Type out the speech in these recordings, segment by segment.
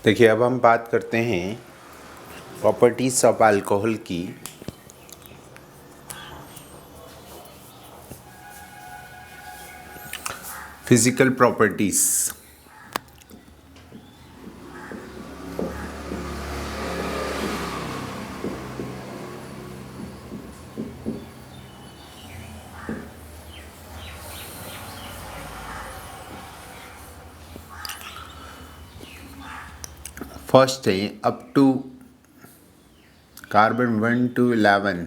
देखिए, अब हम बात करते हैं प्रॉपर्टीज ऑफ अल्कोहल की। Physical properties. फर्स्ट है up to carbon 1 to 11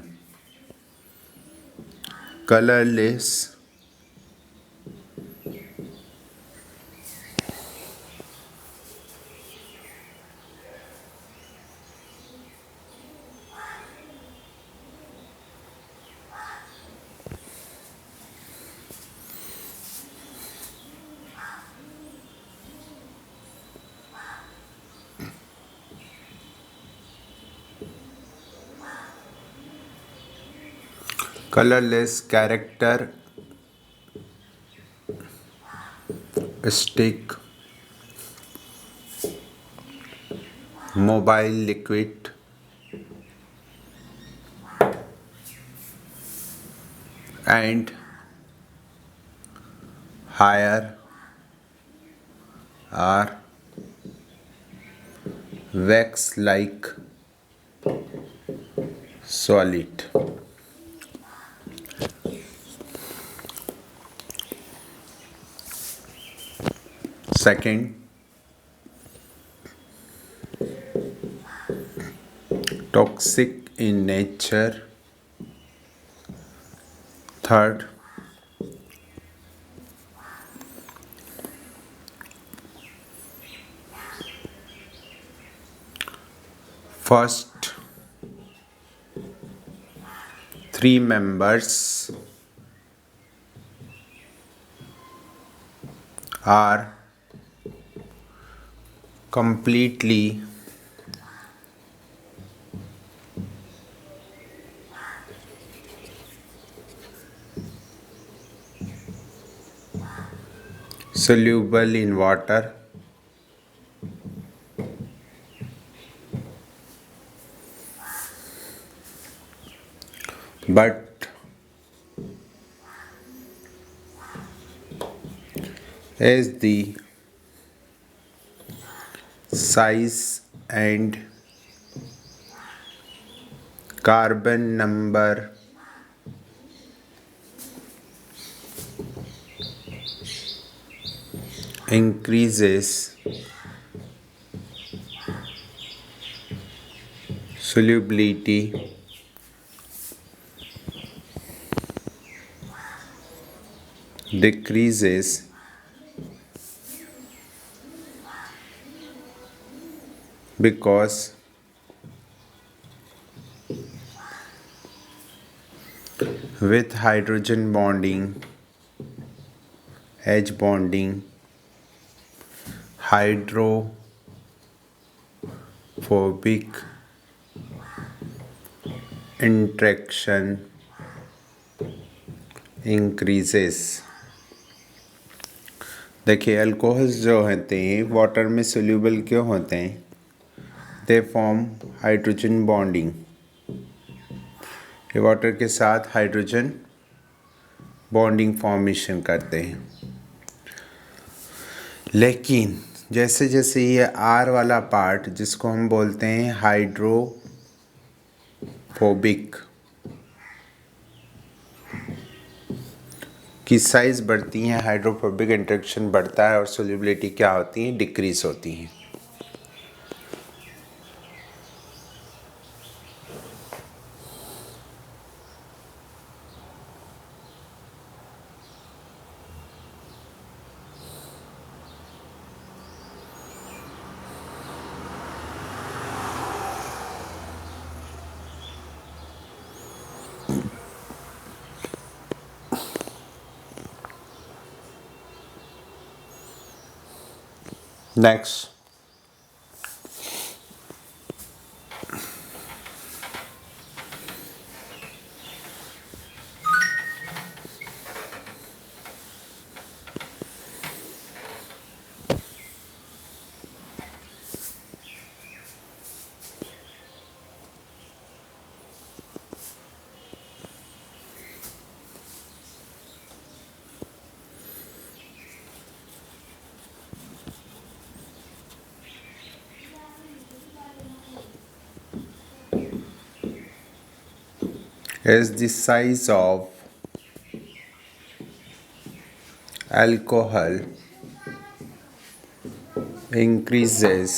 colourless characteristic mobile liquid and higher are wax-like solid. Second, toxic in nature. Third, first 3 members are completely soluble in water, but as the size and carbon number increases, solubility decreases, because with hydrogen bonding, H bonding, hydrophobic interaction increases. देखिए, alcohols जो होते हैं water में soluble क्यों होते हैं? They form hydrogen bonding. ये water के साथ हाइड्रोजन बॉन्डिंग फॉर्मेशन करते हैं। लेकिन जैसे जैसे ये आर वाला पार्ट जिसको हम बोलते हैं हाइड्रोफोबिक की साइज़ बढ़ती है, हाइड्रोफोबिक इंटरेक्शन बढ़ता है और सोल्यूबिलिटी क्या होती है? डिक्रीज होती है। Next, as the size of alcohol increases,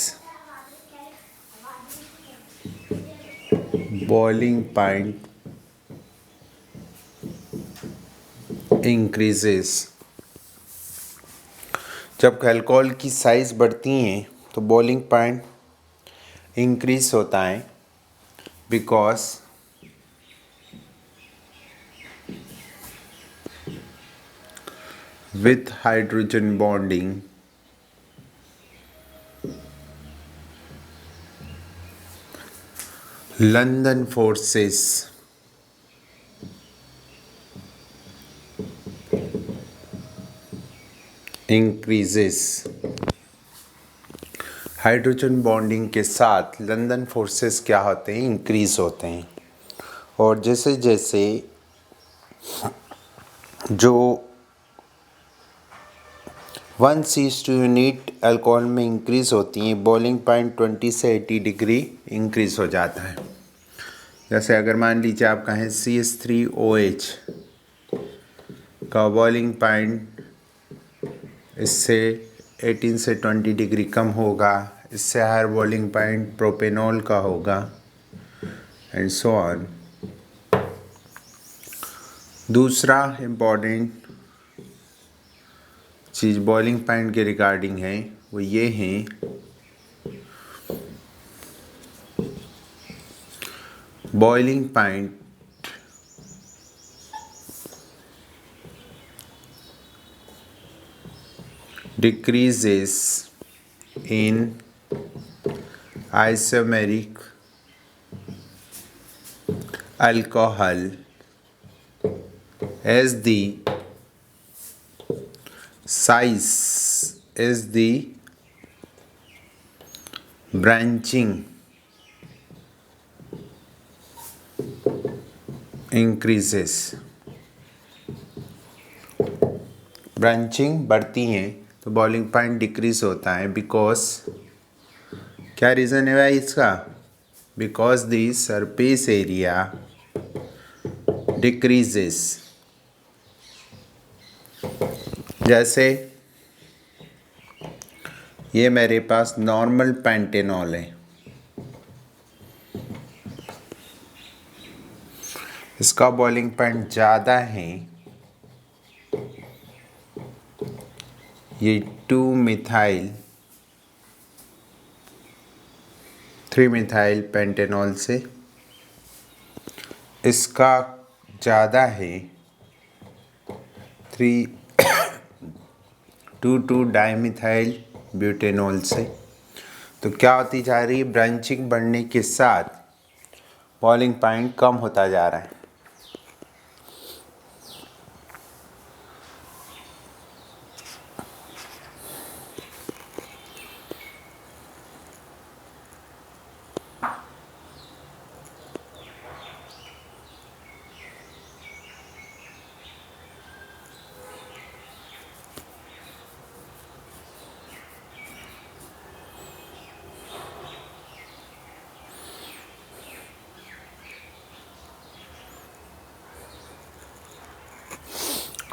boiling point increases. जब अल्कोहल की साइज़ बढ़ती हैं तो बॉइलिंग पॉइंट इंक्रीज होता है because with hydrogen bonding London forces increases. Hydrogen bonding के साथ लंदन फोर्सेस क्या होते हैं, इंक्रीज होते हैं. और जैसे जैसे जो 1:2 यूनिट अल्कोहल में इंक्रीज होती हैं, बॉइलिंग पॉइंट 20 से 80 डिग्री इंक्रीज हो जाता है. जैसे अगर मान लीजिए आप कहें CH3OH का बॉइलिंग पॉइंट इससे 18 से 20 डिग्री कम होगा, इससे हायर बॉइलिंग पॉइंट प्रोपेनॉल का होगा एंड सो ऑन. दूसरा इम्पॉर्टेंट चीज़ बॉइलिंग पॉइंट के रिगार्डिंग है वो ये है boiling point decreases in isomeric alcohol as the size as the branching increases. Branching बढ़ती हैं तो बॉइलिंग पॉइंट डिक्रीज होता है बिकॉज क्या रीज़न है भाई इसका, because the surface area decreases. जैसे ये मेरे पास नॉर्मल पेंटेनॉल है, इसका बॉइलिंग पॉइंट ज़्यादा है, ये 3-मिथाइल पेंटेनॉल से, इसका ज़्यादा है 2,2-डाइमिथाइल ब्यूटेनॉल से. तो क्या होती जा रही है, ब्रांचिंग बढ़ने के साथ बॉइलिंग पॉइंट कम होता जा रहा है.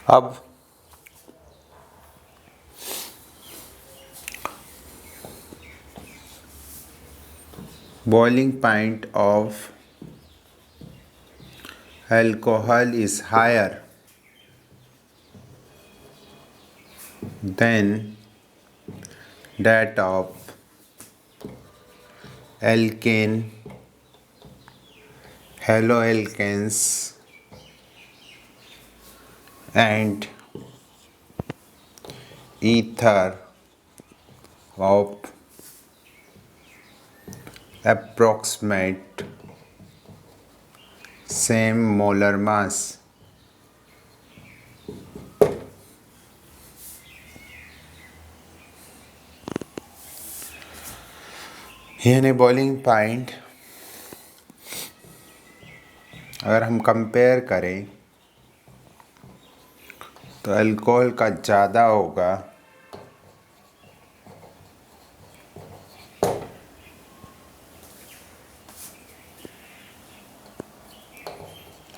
अब boiling point of alcohol is higher than that of alkane, haloalkanes and ether of approximate same molar mass. यानी बॉइलिंग पॉइंट अगर हम कंपेयर करें तो अल्कोहल का ज़्यादा होगा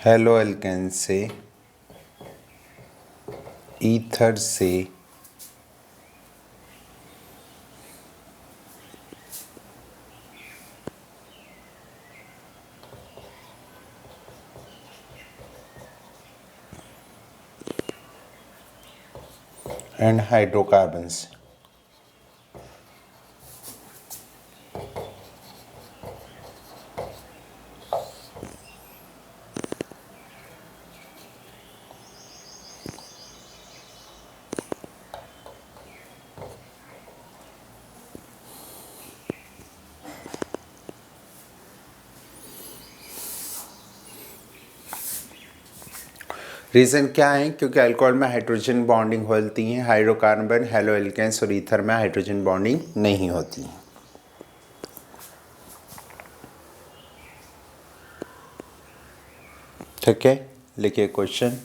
हेलो एल्केन से ईथर से एंड हाइड्रोकार्बन्स। रीज़न क्या है? क्योंकि अल्कोहल में हाइड्रोजन बॉन्डिंग होती है, हाइड्रोकार्बन हेलो एल्केन्स और ईथर में हाइड्रोजन बॉन्डिंग नहीं होती है। ठीक है, लिखिए question.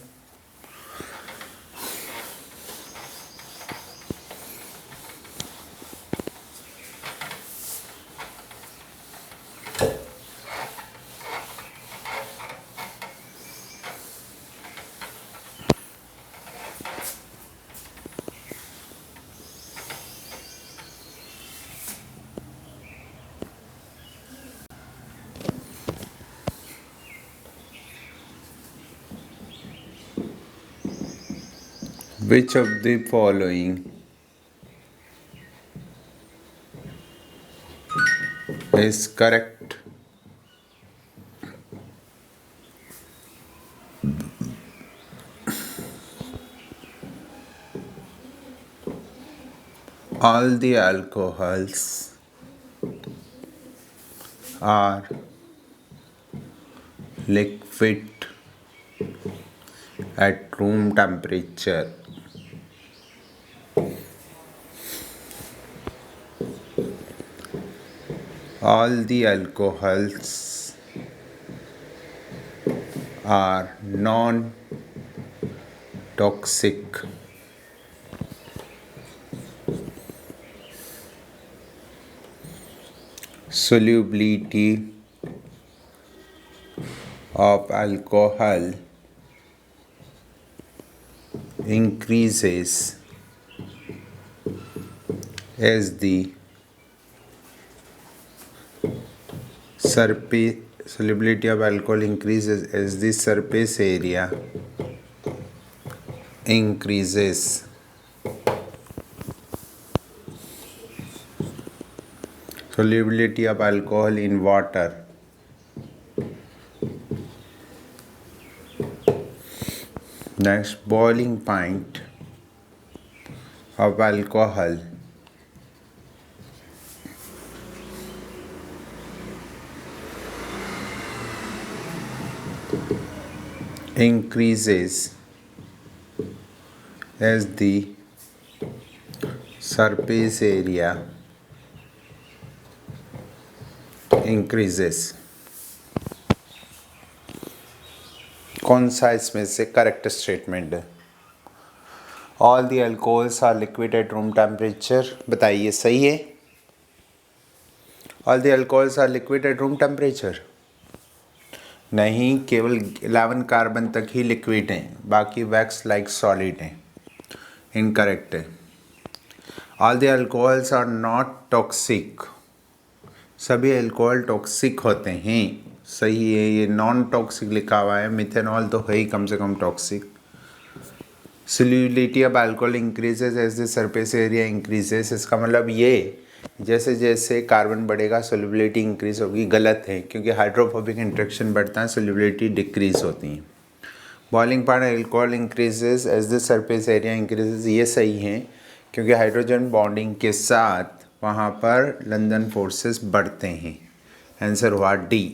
Which of the following is correct? All the alcohols are liquid at room temperature. All the alcohols are non-toxic. Solubility of alcohol increases as the solubility of alcohol increases as the surface area increases. Solubility of alcohol in water. Next, boiling point of alcohol increases as the surface area increases. कौन सा इसमें से correct statement है? All the alcohols are liquid at room temperature, बताइए सही है? All the alcohols are liquid at room temperature नहीं, केवल 11 कार्बन तक ही लिक्विड हैं, बाकी वैक्स लाइक सॉलिड हैं। इनकरेक्ट है। All the alcohols are not toxic, सभी अल्कोहल टॉक्सिक होते हैं, सही है। ये नॉन टॉक्सिक लिखा हुआ है, मिथेनॉल तो है ही कम से कम toxic. Solubility of alcohol increases as the surface area increases, इसका मतलब ये जैसे जैसे कार्बन बढ़ेगा सोल्यूबिलिटी इंक्रीज होगी, गलत है, क्योंकि हाइड्रोफोबिक इंट्रैक्शन बढ़ता है, सोल्यूबिलिटी डिक्रीज होती है। Boiling point alcohol increases as the surface area increases, ये सही है, क्योंकि हाइड्रोजन बॉन्डिंग के साथ वहाँ पर लंदन फोर्सेस बढ़ते हैं। आंसर हुआ डी।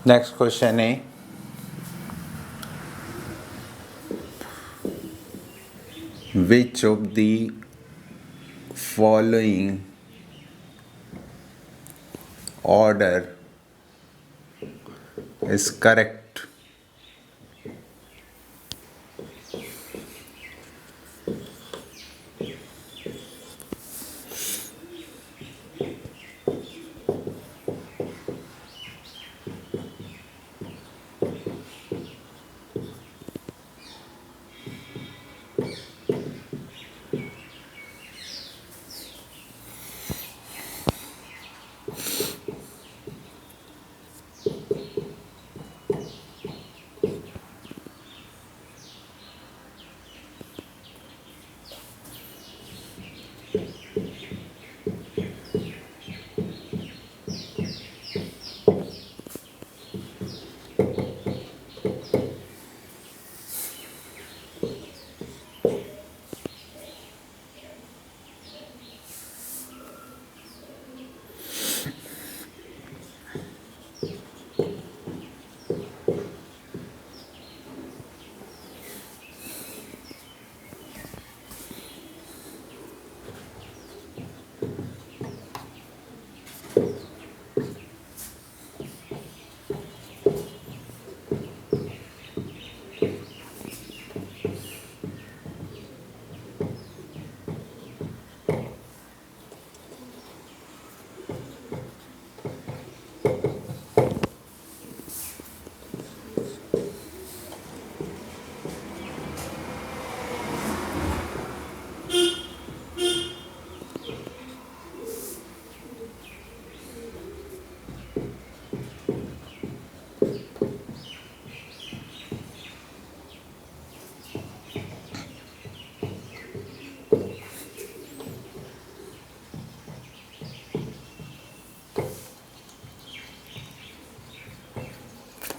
नेक्स्ट क्वेश्चन है which of the following order is correct?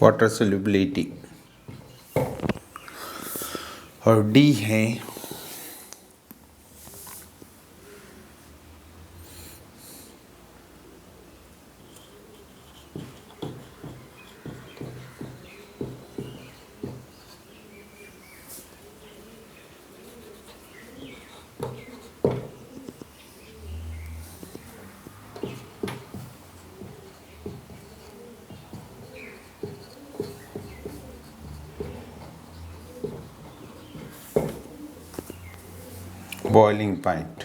Water solubility और डी है बॉइलिंग पॉइंट।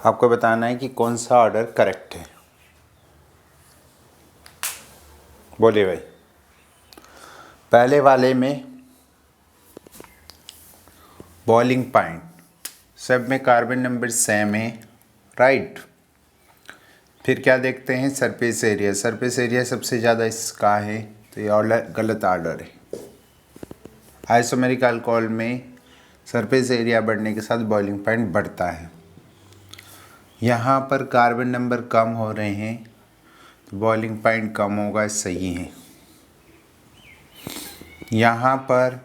आपको बताना है कि कौन सा ऑर्डर करेक्ट है। बोलिए भाई। पहले वाले में बॉइलिंग पॉइंट सब में कार्बन नंबर सेम है, राइट। फिर क्या देखते हैं, सरफेस एरिया। सरफेस एरिया सबसे ज़्यादा इसका है, तो ये ऑर्डर गलत ऑर्डर है। आइसोमेरिक अल्कोहल में सरफेस एरिया बढ़ने के साथ बॉइलिंग पॉइंट बढ़ता है। यहाँ पर कार्बन नंबर कम हो रहे हैं तो बॉइलिंग पॉइंट कम होगा, सही है। यहाँ पर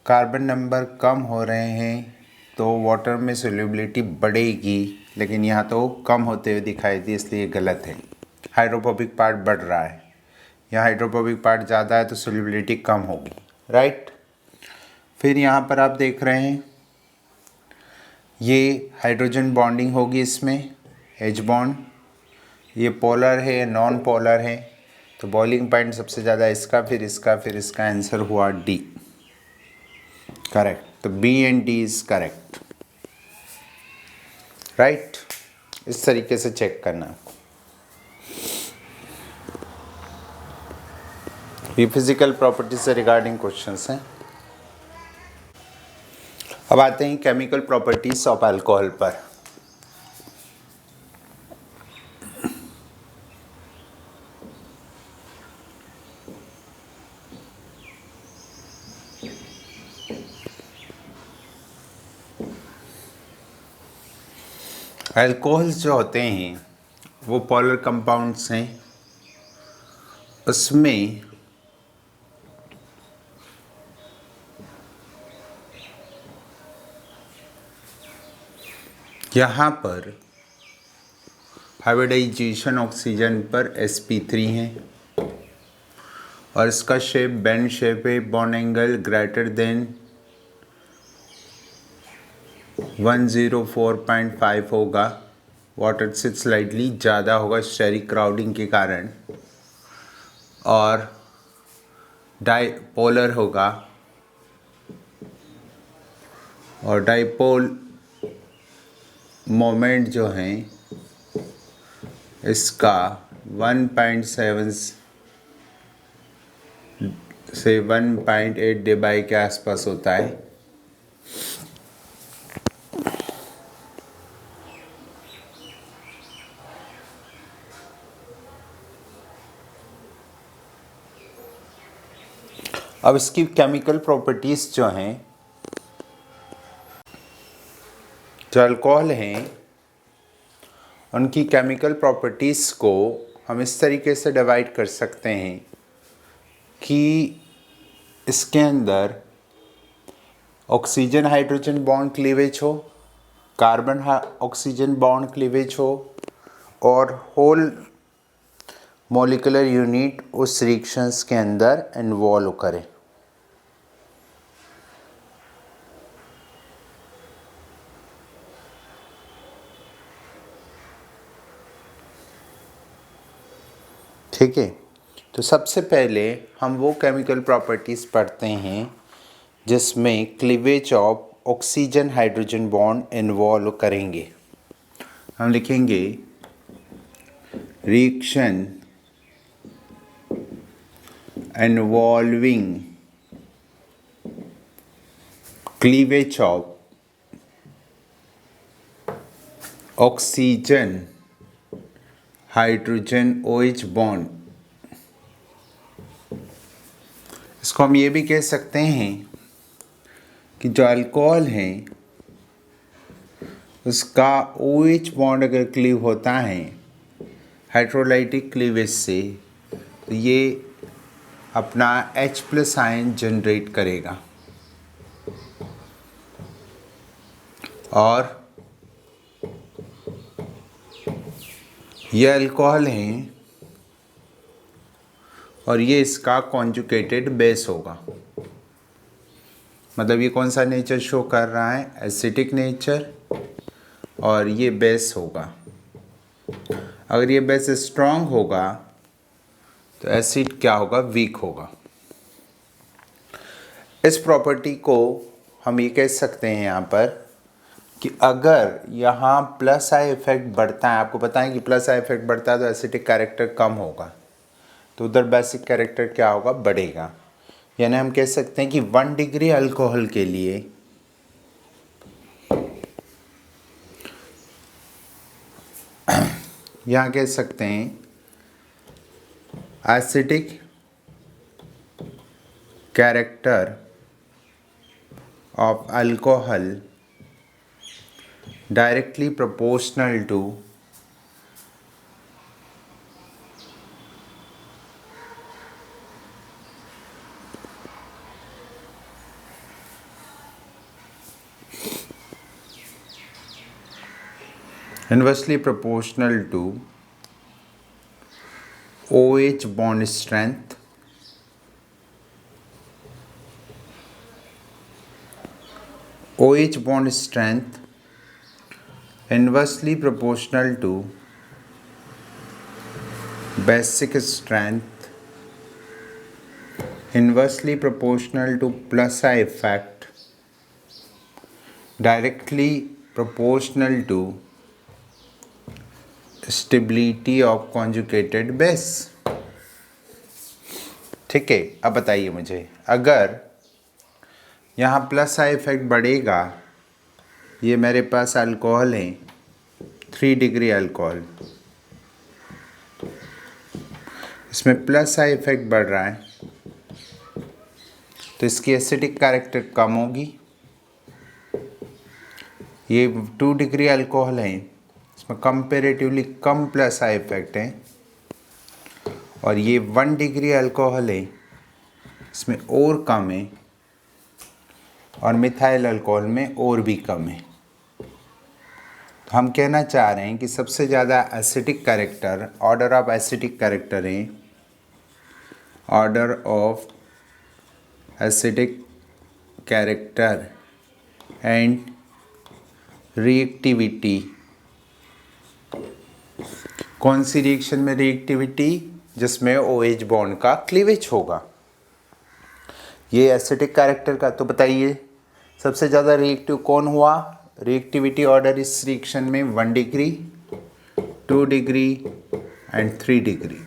कार्बन नंबर कम हो रहे हैं तो वाटर में सोल्यूबिलिटी बढ़ेगी, लेकिन यहाँ तो कम होते हुए दिखाई दी, इसलिए गलत है। हाइड्रोफोबिक पार्ट बढ़ रहा है, यहाँ हाइड्रोफोबिक पार्ट ज़्यादा है तो सोल्यूबिलिटी कम होगी, राइट। फिर यहाँ पर आप देख रहे हैं ये हाइड्रोजन बॉन्डिंग होगी इसमें, H बॉन्ड। ये पोलर है, नॉन पोलर है, तो बॉइलिंग पॉइंट सबसे ज़्यादा इसका, फिर इसका, फिर इसका। आंसर हुआ डी, करेक्ट। तो B and D is correct, right. इस तरीके से चेक करना। ये फिजिकल प्रॉपर्टी से रिगार्डिंग क्वेश्चंस हैं। अब आते हैं केमिकल प्रॉपर्टीज ऑफ अल्कोहल पर। अल्कोहल्स जो होते हैं वो पोलर कंपाउंड्स हैं। उसमें यहाँ पर हाइब्रिडाइजेशन ऑक्सीजन पर sp3 है और इसका शेप बेंड शेप है, बॉन्ड एंगल ग्रेटर देन 104.5 होगा, वाटर से स्लाइटली ज़्यादा होगा स्टेरिक क्राउडिंग के कारण, और डाईपोलर होगा, और डाईपोल मोमेंट जो है इसका 1.7 से 1.8 dBi के आसपास होता है। अब इसकी केमिकल प्रॉपर्टीज़ जो हैं, जो अल्कोहल हैं उनकी केमिकल प्रॉपर्टीज़ को हम इस तरीके से डिवाइड कर सकते हैं कि इसके अंदर ऑक्सीजन हाइड्रोजन बॉन्ड क्लीवेज हो, कार्बन ऑक्सीजन बॉन्ड क्लीवेज हो, और होल मॉलिक्यूलर यूनिट उस रिएक्शंस के अंदर इन्वॉल्व करे। ठीक है, तो सबसे पहले हम वो केमिकल प्रॉपर्टीज़ पढ़ते हैं जिसमें cleavage of oxygen hydrogen bond involve करेंगे। हम लिखेंगे reaction involving cleavage of oxygen hydrogen OH bond. इसको हम ये भी कह सकते हैं कि जो अल्कोहल है उसका OH बॉन्ड अगर क्लीव होता है हाइड्रोलाइटिक क्लीवेज से, तो ये अपना H+ आयन जनरेट करेगा, और ये अल्कोहल है और ये इसका कॉन्जुगेटेड बेस होगा। मतलब ये कौन सा नेचर शो कर रहा है, एसिडिक नेचर, और ये बेस होगा। अगर ये बेस स्ट्रॉन्ग होगा तो एसिड क्या होगा, वीक होगा। इस प्रॉपर्टी को हम ये कह सकते हैं यहाँ पर कि अगर यहाँ प्लस आई इफेक्ट बढ़ता है, आपको पता है कि प्लस आई इफेक्ट बढ़ता है तो एसिडिक कैरेक्टर कम होगा, तो उधर बेसिक कैरेक्टर क्या होगा, बढ़ेगा। यानी हम कह सकते हैं कि 1 डिग्री अल्कोहल के लिए यहाँ कह सकते हैं acidic character of alcohol directly proportional to inversely proportional to OH bond strength inversely proportional to basic strength, inversely proportional to plus I effect, directly proportional to stability of conjugated base। ठीक है, अब बताइए मुझे, अगर यहाँ plus I effect बढ़ेगा, ये मेरे पास अल्कोहल है 3 डिग्री अल्कोहल, इसमें प्लस आई इफेक्ट बढ़ रहा है तो इसकी एसिडिक कैरेक्टर कम होगी। ये 2 डिग्री अल्कोहल है, इसमें comparatively come plus I effect है, और ये 1 डिग्री अल्कोहल है, इसमें और कम है, और मिथाइल अल्कोहल में और भी कम है। तो हम कहना चाह रहे हैं कि सबसे ज़्यादा acidic character, order of acidic character है, order of acidic character and reactivity. कौन सी रिएक्शन में रिएक्टिविटी? जिसमें OH बॉन्ड का क्लीवेज होगा। ये एसिटिक कैरेक्टर का। तो बताइए सबसे ज़्यादा रिएक्टिव कौन हुआ? रिएक्टिविटी ऑर्डर इस रिएक्शन में 1 डिग्री, 2 डिग्री एंड 3 डिग्री।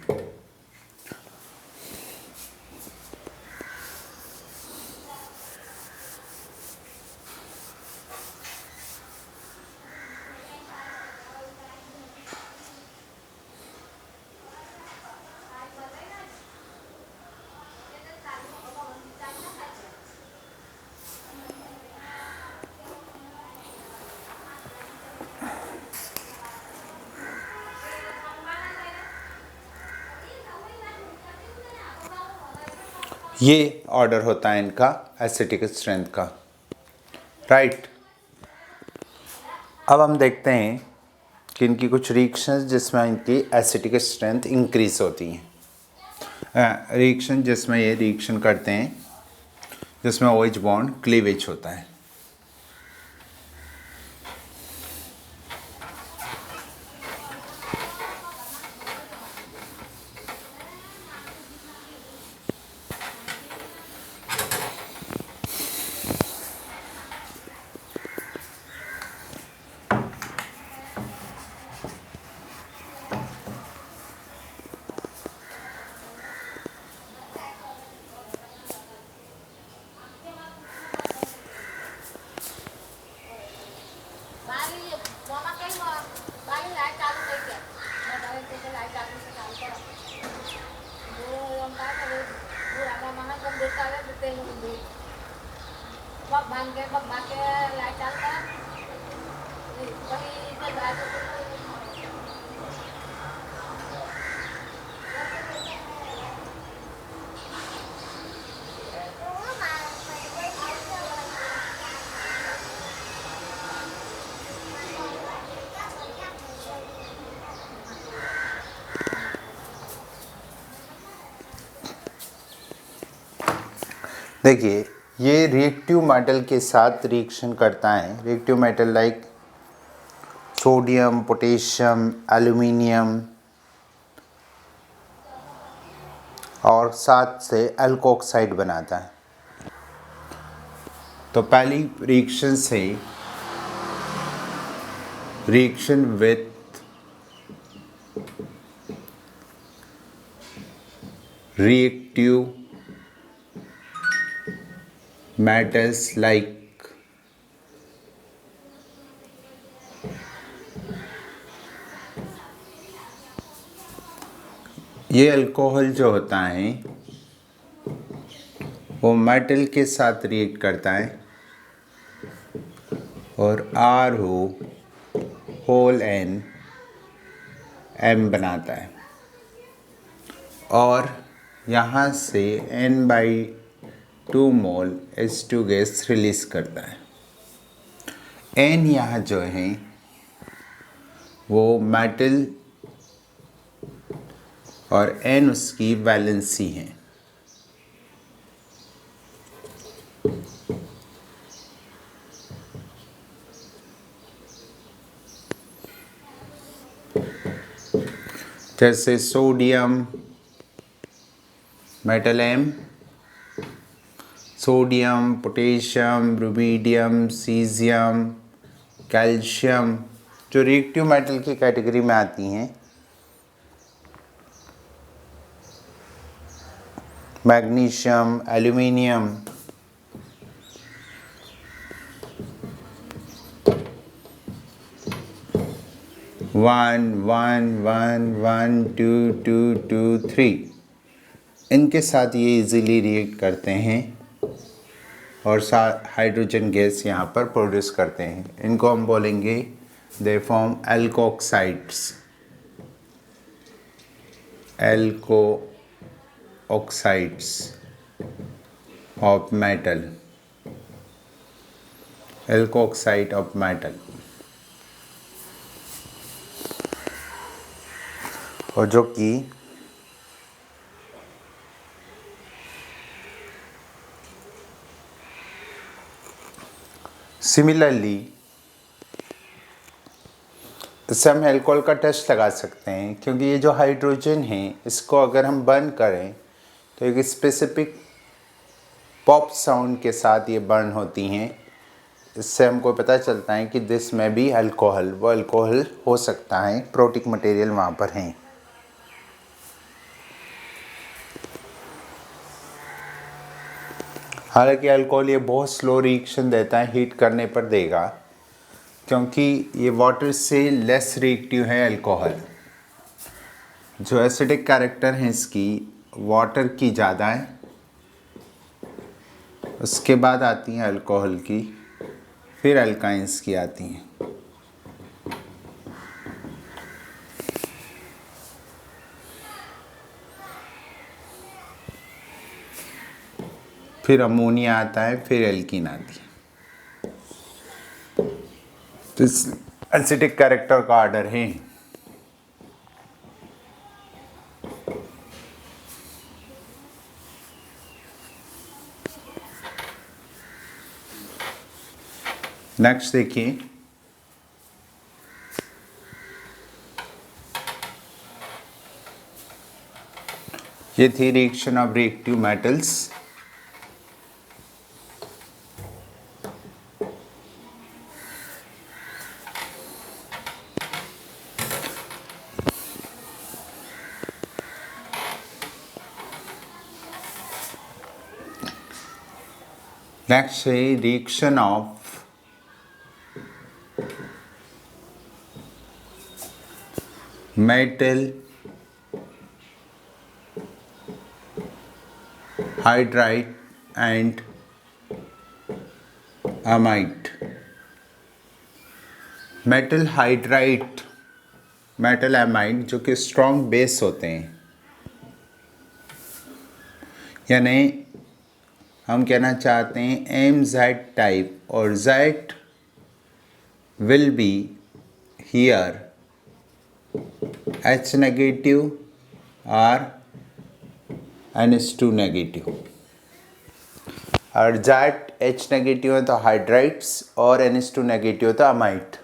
ये ऑर्डर होता है इनका एसिटिक स्ट्रेंथ का, राइट। अब हम देखते हैं कि इनकी कुछ रिएक्शंस जिसमें इनकी एसिटिक स्ट्रेंथ इंक्रीज होती हैं। रिएक्शन जिसमें ये रिएक्शन करते हैं जिसमें OH बॉन्ड क्लीवेज होता है। देखिए ये रिएक्टिव मेटल के साथ रिएक्शन करता है। Reactive metal like sodium, potassium, aluminium और साथ से अल्कोक्साइड बनाता है। तो पहली रिएक्शन से reaction with reactive metals like ये अल्कोहल जो होता है वो मेटल के साथ रिएक्ट करता है और RON बनाता है और यहाँ से N/2 मोल H2 गैस रिलीज करता है। N यहाँ जो है वो मेटल और N उसकी वैलेंसी है। जैसे sodium metal M, sodium, potassium, rubidium, caesium, calcium जो रिएक्टिव मेटल की कैटेगरी में आती हैं। मैग्नीशियम, एल्यूमिनियम, वन, 2, इनके साथ ये इजीली रिएक्ट करते हैं और साथ हाइड्रोजन गैस यहाँ पर प्रोड्यूस करते हैं। इनको हम बोलेंगे they form alkoxides, of metal, alkoxide of metal. और जो कि सिमिलरली इससे हम अल्कोहल का टेस्ट लगा सकते हैं, क्योंकि ये जो हाइड्रोजन है इसको अगर हम बर्न करें तो एक स्पेसिफिक पॉप साउंड के साथ ये बर्न होती हैं। इससे हमको पता चलता है कि दिस में भी अल्कोहल, वो अल्कोहल हो सकता है, प्रोटिक मटेरियल वहाँ पर हैं। हालांकि अल्कोहल ये बहुत स्लो रिएक्शन देता है, हीट करने पर देगा, क्योंकि ये वाटर से लेस रिएक्टिव है अल्कोहल। जो एसिडिक कैरेक्टर है इसकी वाटर की ज़्यादा है, उसके बाद आती हैं अल्कोहल की, फिर अल्काइंस की आती हैं। फिर अमोनिया आता है, फिर एल्कीन आती है। तो इस एसिडिक कैरेक्टर का ऑर्डर है। नेक्स्ट देखिए, ये थी reaction of reactive metals. Next है reaction of metal hydride and amide. Metal hydride, metal amide जो कि स्ट्रॉन्ग बेस होते हैं, यानी हम कहना चाहते हैं MZ टाइप, और Z will be here H negative और NH2 नेगेटिव। और Z H नेगेटिव है तो हाइड्राइड्स, और NH2 नेगेटिव है तो अमाइड।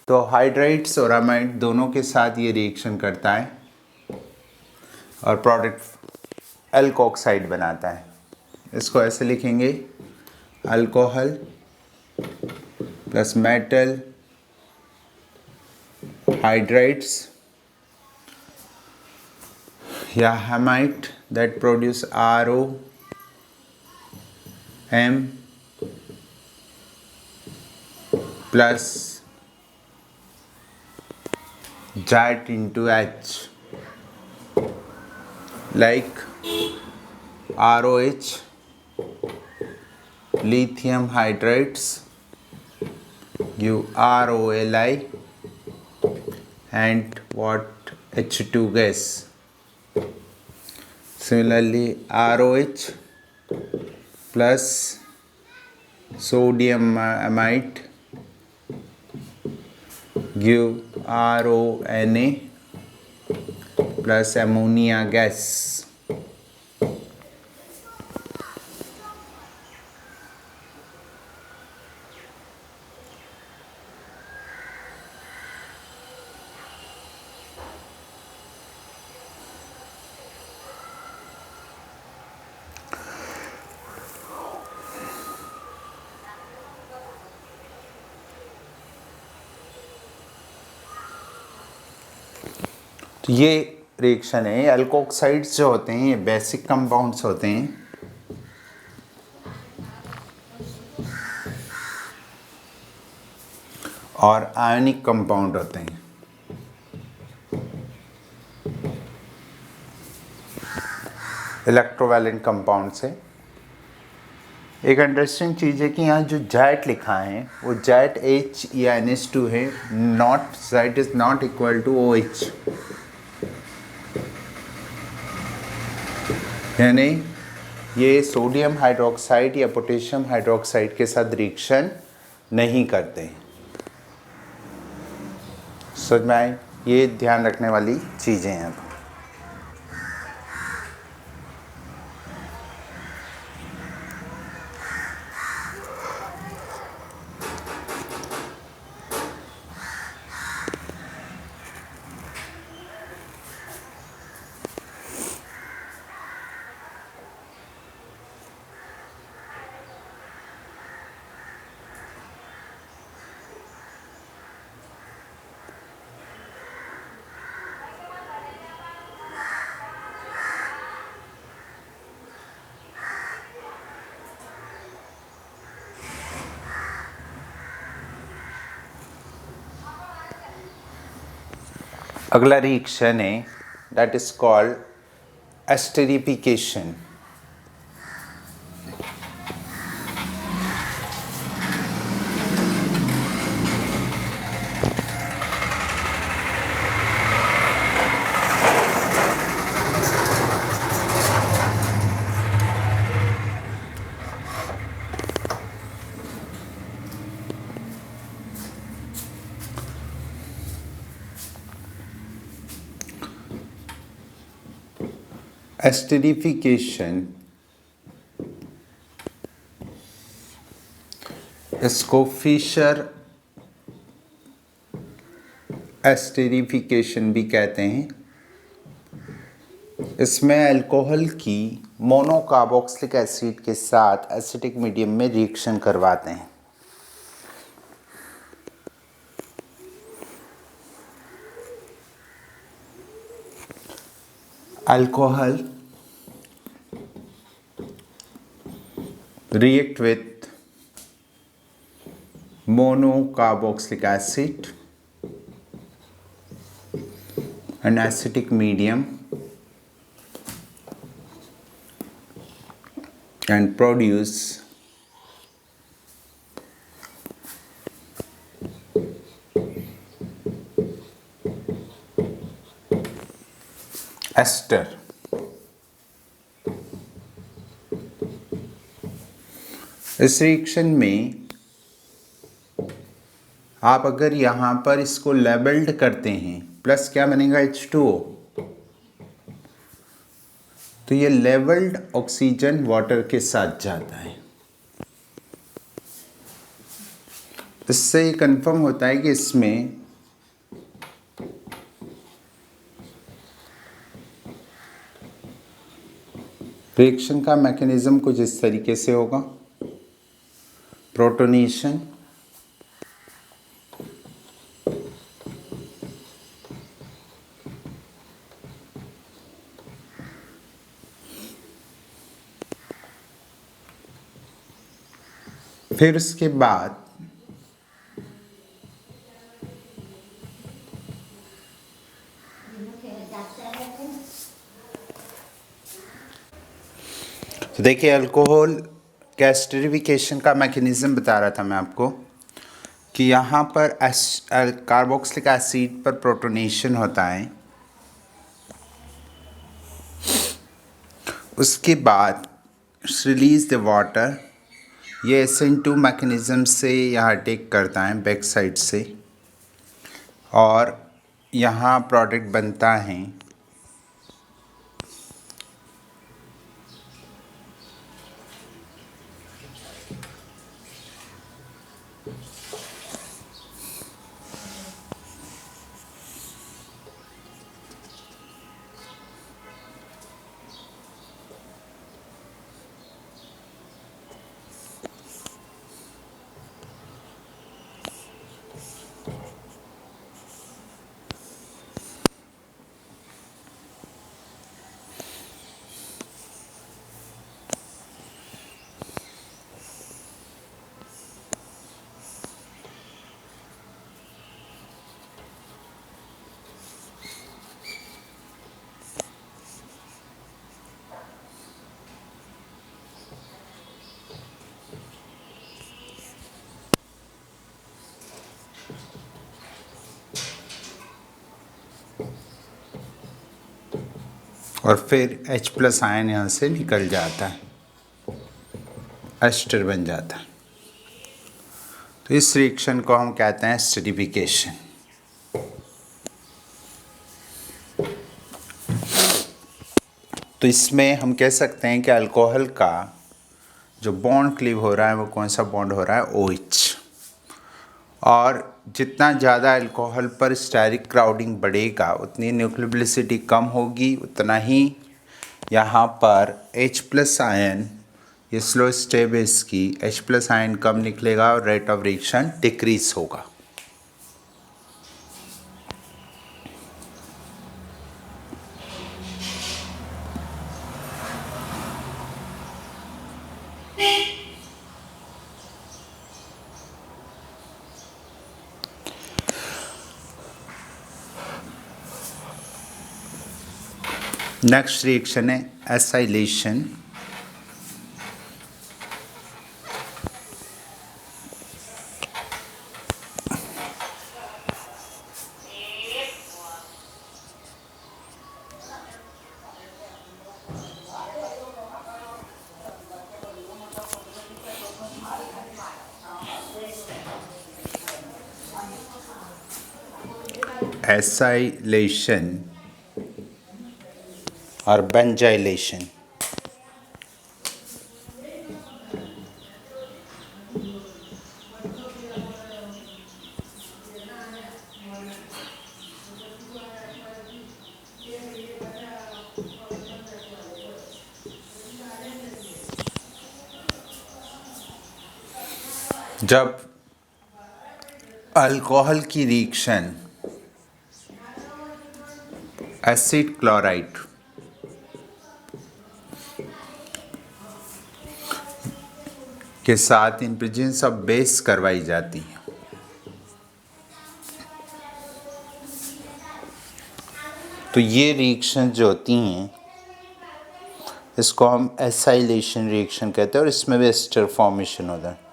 तो हाइड्राइड्स और अमाइड दोनों के साथ ये रिएक्शन करता है और प्रोडक्ट अल्कोक्साइड बनाता है। इसको ऐसे लिखेंगे, अल्कोहल प्लस मेटल हाइड्राइड्स या amide that produce ROM plus Z into H, like ROH, lithium hydrides give ROLI and what H2 gas. Similarly ROH plus sodium amide give RONA plus ammonia gas. तो ये reaction है। अल्कोक्साइड्स जो होते हैं ये basic compounds होते हैं, और आयनिक कंपाउंड होते हैं। इलेक्ट्रोवैलेंट कंपाउंड से एक इंटरेस्टिंग चीज़ है कि यहाँ जो जेट लिखा है वो जेट H या NH2 है, not Z is not equal to OH। यानी ये सोडियम हाइड्रोक्साइड या पोटेशियम हाइड्रोक्साइड के साथ रिएक्शन नहीं करते। समझ में आए? ये ध्यान रखने वाली चीज़ें हैं। अगला रिएक्शन है that is called esterification. Esterification इसको फिशर एस्टरिफिकेशन भी कहते हैं। इसमें अल्कोहल की मोनोकार्बोक्सिलिक एसिड के साथ एसिटिक मीडियम में रिएक्शन करवाते हैं। Alcohol react with monocarboxylic acid and acidic medium and produce ester. इस रिएक्शन में आप अगर यहाँ पर इसको लेबल्ड करते हैं प्लस क्या बनेगा H2O, तो ये लेबल्ड ऑक्सीजन वाटर के साथ जाता है। इससे ये कंफर्म होता है कि इसमें रिएक्शन का मैकेनिज्म कुछ इस तरीके से होगा। प्रोटोनेशन, फिर उसके बाद तो देखिए अल्कोहल एस्टरिफिकेशन का मैकेनिज्म बता रहा था मैं आपको कि यहाँ पर कार्बोक्सिलिक एसिड पर प्रोटोनेशन होता है। उसके बाद रिलीज द वाटर, ये SN2 मैकेनिज्म से यहाँ टेक करता है बैक साइड से और यहाँ प्रोडक्ट बनता है और फिर H+ आयन यहाँ से निकल जाता है, एस्टर बन जाता है। तो इस रिएक्शन को हम कहते हैं एस्टरिफिकेशन। तो इसमें हम कह सकते हैं कि अल्कोहल का जो बॉन्ड क्लीव हो रहा है वो कौन सा बॉन्ड हो रहा है, OH। और जितना ज़्यादा अल्कोहल पर स्टेरिक क्राउडिंग बढ़ेगा उतनी न्यूक्लियोफिलिसिटी कम होगी, उतना ही यहाँ पर H+ आयन, ये स्लो स्टेप है इसकी, H+ आयन कम निकलेगा और रेट ऑफ रिएक्शन डिक्रीज होगा। नेक्स्ट रिएक्शन है एसाइलेशन। एसाइलेशन और बेंजाइलेशन। जब अल्कोहल की रिएक्शन एसिड क्लोराइड के साथ इन प्रेजेंस ऑफ बेस करवाई जाती है, तो ये रिएक्शन जो होती हैं इसको हम एसाइलेशन रिएक्शन कहते हैं और इसमें भी एस्टर फॉर्मेशन होता है।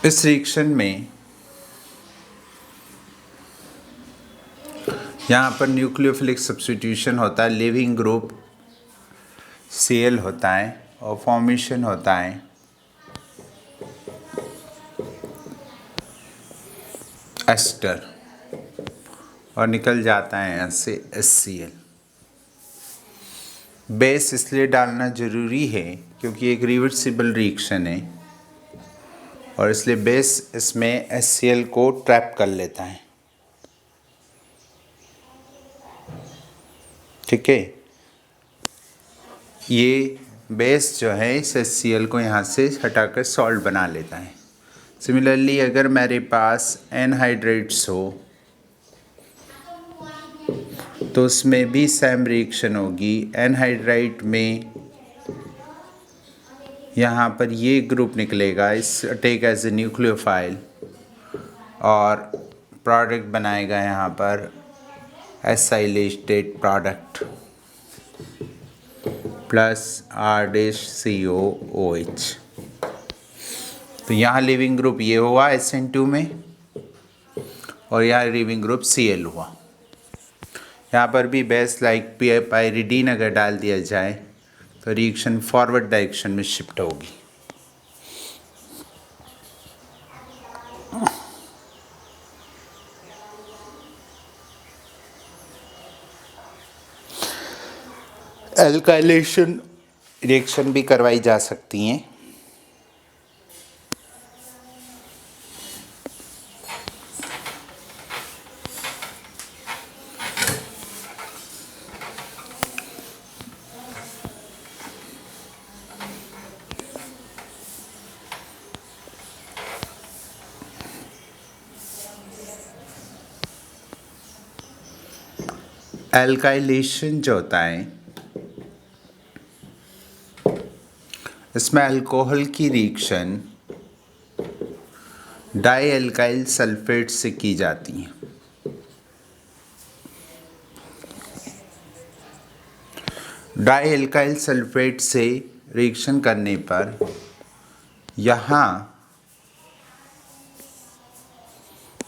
इस रिएक्शन में यहाँ पर न्यूक्लियोफिलिक सब्स्टिट्यूशन होता है, लिविंग ग्रुप Cl होता है और फॉर्मेशन होता है एस्टर और निकल जाता है यहाँ से HCl। बेस इसलिए डालना ज़रूरी है क्योंकि एक रिवर्सिबल रिएक्शन है और इसलिए बेस इसमें HCl को ट्रैप कर लेता है। ठीक है, ये बेस जो है इस HCl को यहाँ से हटाकर सॉल्ट बना लेता है। सिमिलरली अगर मेरे पास एनहाइड्रेट्स हो तो उसमें भी सेम रिएक्शन होगी। एनहाइड्राइट में यहाँ पर ये ग्रुप निकलेगा, इस टेक एज ए न्यूक्लियोफाइल और प्रोडक्ट बनाएगा यहाँ पर एसाइलेटेड प्रोडक्ट प्लस R-COOH। तो यहाँ लिविंग ग्रुप ये हुआ SN2 में और यहाँ लिविंग ग्रुप Cl हुआ। यहाँ पर भी बेस लाइक पाइरिडीन अगर डाल दिया जाए तो रिएक्शन फॉरवर्ड डायरेक्शन में शिफ्ट होगी। एल्काइलेशन रिएक्शन भी करवाई जा सकती हैं। एल्काइलेशन जो होता है इसमें अल्कोहल की रिएक्शन डाई एल्काइल सल्फेट से की जाती है। डाई एल्काइल सल्फेट से रिएक्शन करने पर यहाँ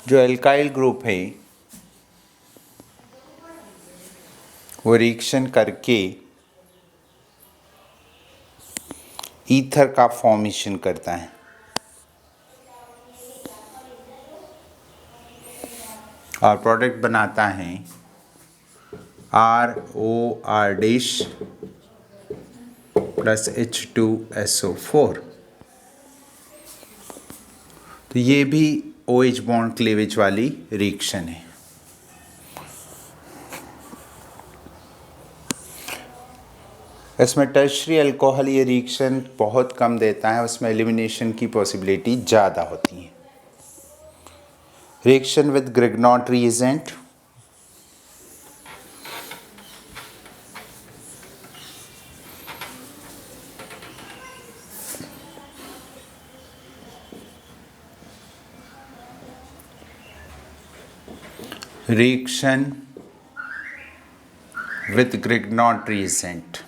जो एल्काइल ग्रुप है वो रिएक्शन करके ईथर का फॉर्मेशन करता है। और प्रोडक्ट बनाता है ROR डैश प्लस H2SO4। तो ये भी OH बॉन्ड क्लीवेज वाली रिएक्शन है। इसमें टर्शियरी अल्कोहल ये रिएक्शन बहुत कम देता है, उसमें एलिमिनेशन की पॉसिबिलिटी ज़्यादा होती है। Reaction with Grignard reagent, reaction with Grignard reagent,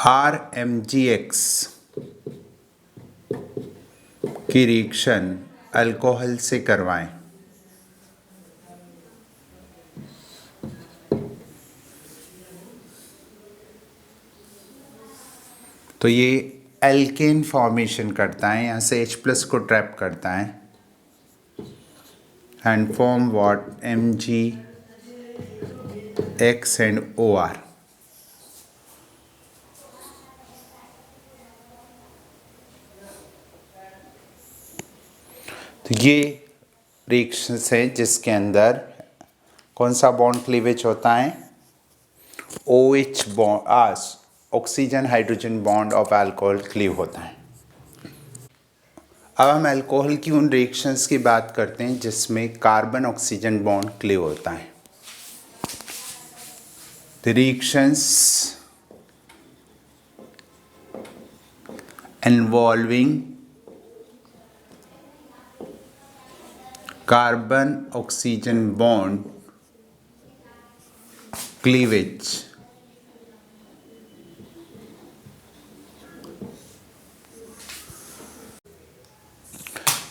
RMGX की रिएक्शन अल्कोहल से करवाएं। तो ये एल्केन फॉर्मेशन करता है, यहाँ से H+ को ट्रैप करता है and form what MgX and OR। तो ये रिएक्शंस है जिसके अंदर कौन सा बॉन्ड क्लीवेज होता है, OH bond, oxygen hydrogen bond of alcohol cleave होता है। अब हम अल्कोहल की उन रिएक्शंस की बात करते हैं जिसमें कार्बन ऑक्सीजन बॉन्ड क्लीव होता है। The reactions involving carbon oxygen bond cleavage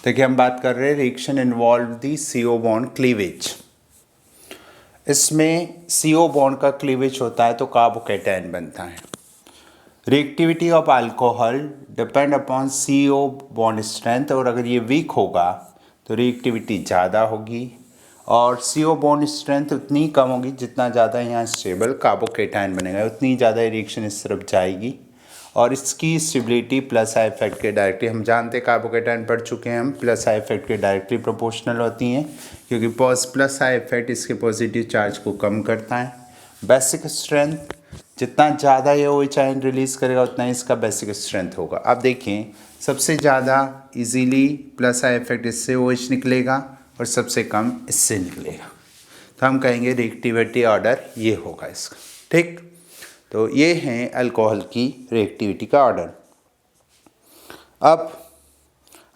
देखिए, हम बात कर रहे हैं रिएक्शन इन्वॉल्व दी CO बॉन्ड क्लीवेज। इसमें CO बॉन्ड का क्लीवेज होता है तो कार्बोकैटायन बनता है। Reactivity of alcohol depend upon CO bond strength, और अगर ये वीक होगा तो रिएक्टिविटी ज़्यादा होगी, और CO बॉन्ड स्ट्रेंथ उतनी कम होगी जितना ज़्यादा यहाँ स्टेबल कार्बोकैटायन बनेगा, उतनी ज़्यादा रिएक्शन इस तरफ जाएगी, और इसकी स्टेबिलिटी प्लस आई इफेक्ट के डायरेक्टली, हम जानते हैं कार्बोकैटायन पढ़ चुके हैं हम, प्लस आई इफेक्ट के डायरेक्टली प्रोपोर्शनल होती हैं, क्योंकि प्लस आई इफेक्ट इसके पॉजिटिव चार्ज को कम करता है। बेसिक स्ट्रेंथ, जितना ज़्यादा ये OH आयन रिलीज़ करेगा उतना ही इसका बेसिक स्ट्रेंथ होगा। अब देखें, सबसे ज़्यादा इजीली प्लस आई इफेक्ट इससे OH निकलेगा और सबसे कम इससे निकलेगा, तो हम कहेंगे रिएक्टिविटी ऑर्डर ये होगा इसका। ठीक, तो ये हैं अल्कोहल की रिएक्टिविटी का ऑर्डर। अब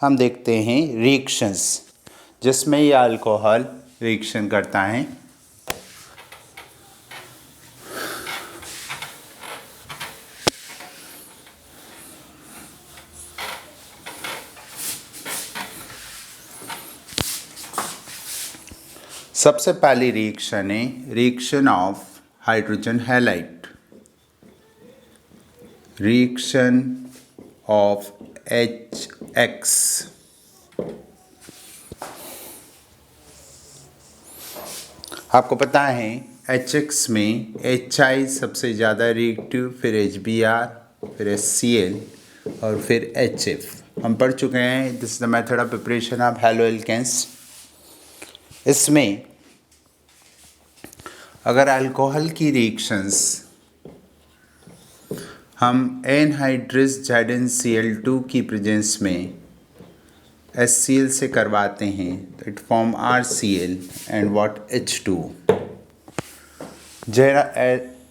हम देखते हैं रिएक्शंस जिसमें ये अल्कोहल रिएक्शन करता है। सबसे पहली रिएक्शन है reaction of hydrogen halide, reaction of HX। आपको पता है HX में HI सबसे ज़्यादा रिएक्टिव, फिर HBr, फिर HCl और फिर HF हम पढ़ चुके हैं। This is the method of preparation of halo alkanes. इसमें अगर अल्कोहल की रिएक्शंस हम एनहाइड्रस ZnCl2 की प्रेजेंस में HCl से करवाते हैं तो it form RCl and what H2।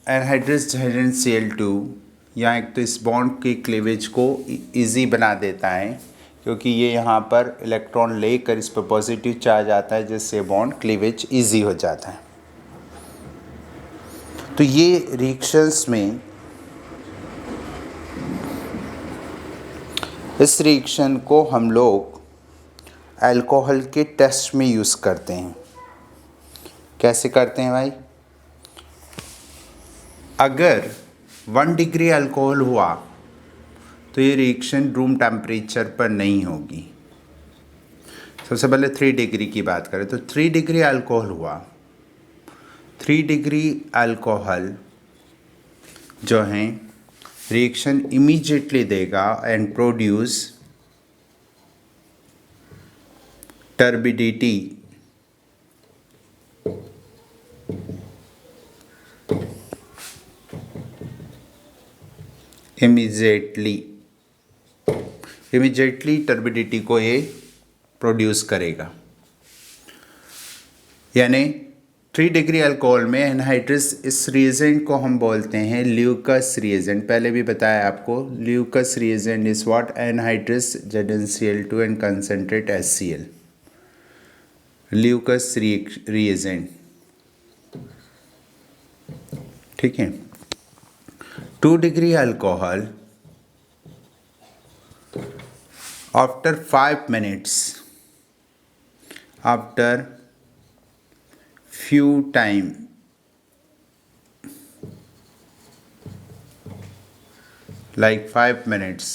Anhydrous ZnCl2 यहाँ एक तो इस बॉन्ड के क्लीवेज को इजी बना देता है, क्योंकि ये यहाँ पर इलेक्ट्रॉन लेकर इस पर पॉजिटिव चार्ज आता है जिससे बॉन्ड क्लीवेज इजी हो जाता है। तो ये रिएक्शंस में इस रिएक्शन को हम लोग अल्कोहल के टेस्ट में यूज़ करते हैं। कैसे करते हैं भाई? अगर 1 डिग्री अल्कोहल हुआ तो ये रिएक्शन रूम टेम्परेचर पर नहीं होगी। सबसे पहले 3 डिग्री की बात करें तो 3 डिग्री अल्कोहल हुआ, 3 डिग्री अल्कोहल जो है रिएक्शन इमीडिएटली देगा and produce turbidity immediately turbidity को ये प्रोड्यूस करेगा। यानी 3 डिग्री अल्कोहल में एनहाइड्रस, इस रिएजेंट को हम बोलते हैं ल्यूकस रिएजेंट। पहले भी बताया आपको, Lucas reagent is what? Anhydrous ZnCl2 and concentrate HCl। Lucas reagent, ठीक है। 2 degree alcohol after 5 minutes, after few time, like 5 minutes,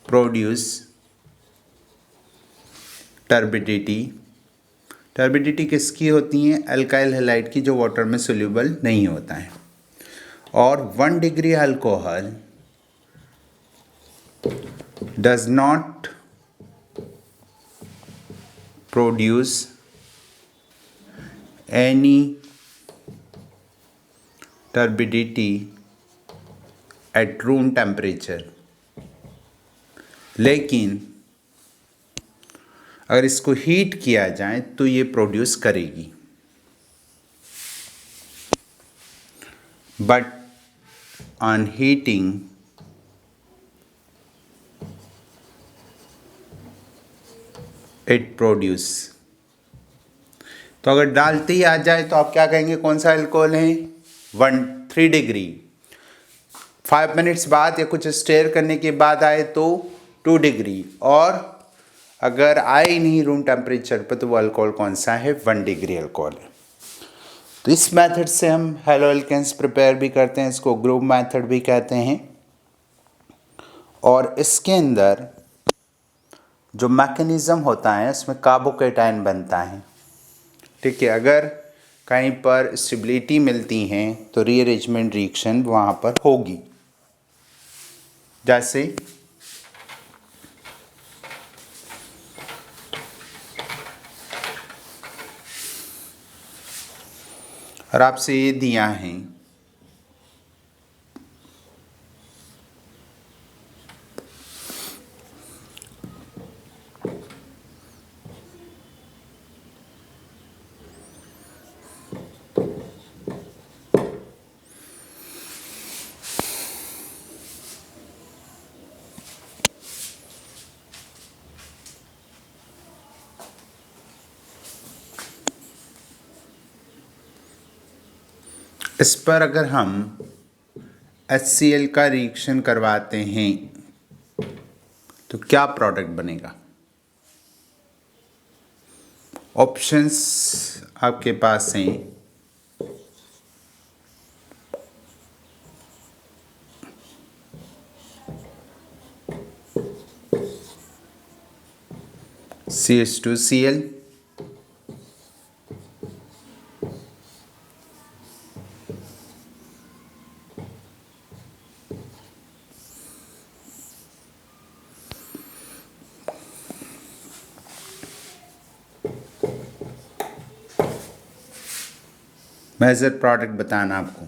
produce turbidity। Turbidity किसकी होती है? अल्काइल हैलाइड की, जो वाटर में सोल्यूबल नहीं होता है। और 1 degree alcohol does not produce any turbidity at room temperature, लेकिन अगर इसको हीट किया जाए तो ये प्रोड्यूस करेगी। But on heating it produce. तो अगर डालते ही आ जाए तो आप क्या कहेंगे? कौन सा अल्कोहल है? 3 डिग्री। 5 मिनट्स बाद या कुछ स्टेयर करने के बाद आए तो 2 डिग्री, और अगर आए ही नहीं रूम टेम्परेचर पर तो वो अल्कोहल कौन सा है? 1 डिग्री अल्कोहल है। तो इस मेथड से हम हेलो एल्केन्स प्रिपेयर भी करते हैं, इसको ग्रुप मेथड भी कहते हैं। और इसके अंदर जो मैकेनिज़्म होता है उसमें कार्बोकेटाइन बनता है, ठीक है। अगर कहीं पर स्टेबिलिटी मिलती है तो रीअरेंजमेंट रिएक्शन वहाँ पर होगी। जैसे और आपसे ये दिया है इस पर अगर हम HCl का रिएक्शन करवाते हैं तो क्या प्रोडक्ट बनेगा? ऑप्शंस आपके पास हैं। CH2Cl, मेजर प्रोडक्ट बताना आपको।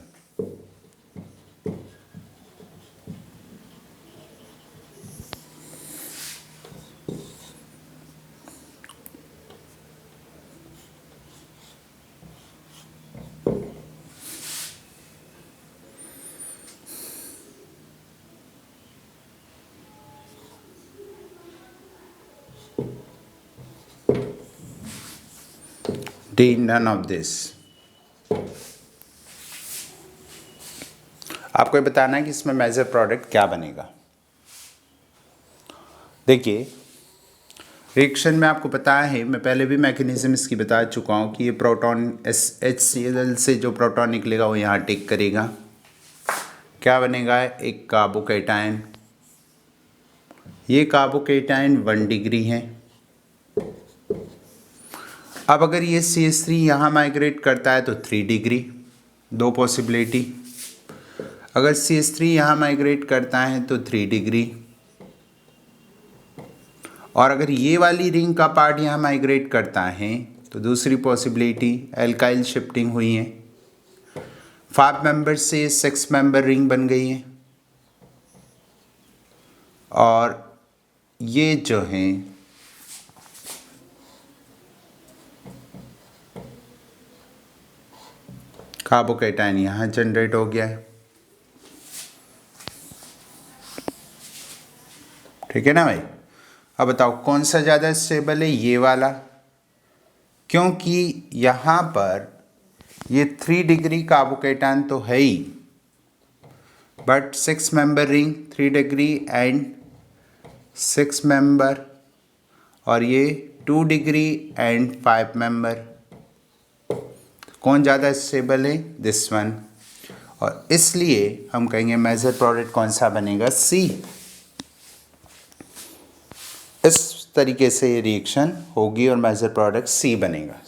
D, none of this। आपको ये बताना है कि इसमें मेजर प्रोडक्ट क्या बनेगा। देखिए, रिएक्शन में आपको पता है, मैं पहले भी मैकेनिज्म इसकी बता चुका हूँ कि ये प्रोटॉन HCl से जो प्रोटॉन निकलेगा वो यहाँ टिक करेगा, क्या बनेगा, एक कार्बोकैटायन। ये कार्बोकैटायन 1 डिग्री है। अब अगर ये CH3 यहाँ माइग्रेट करता है तो 3 डिग्री, 2 पॉसिबिलिटी। अगर CH3 यहाँ माइग्रेट करता है तो 3 डिग्री, और अगर ये वाली रिंग का पार्ट यहाँ माइग्रेट करता है तो दूसरी पॉसिबिलिटी, एल्काइल शिफ्टिंग हुई है, 5 मेंबर से 6 मेंबर रिंग बन गई है। और ये जो है कार्बोकैटायन यहाँ जनरेट हो गया है। ठीक है ना भाई। अब बताओ कौन सा ज़्यादा स्टेबल है, ये वाला, क्योंकि यहाँ पर ये 3 डिग्री कार्बोकैटायन तो है ही, but 6 member ring, 3 degree and 6 member, और ये 2 डिग्री एंड 5 मेंबर। कौन ज़्यादा स्टेबल है, दिस वन, और इसलिए हम कहेंगे मेजर प्रोडक्ट कौन सा बनेगा, सी। इस तरीके से ये रिएक्शन होगी और मेजर प्रोडक्ट सी बनेगा।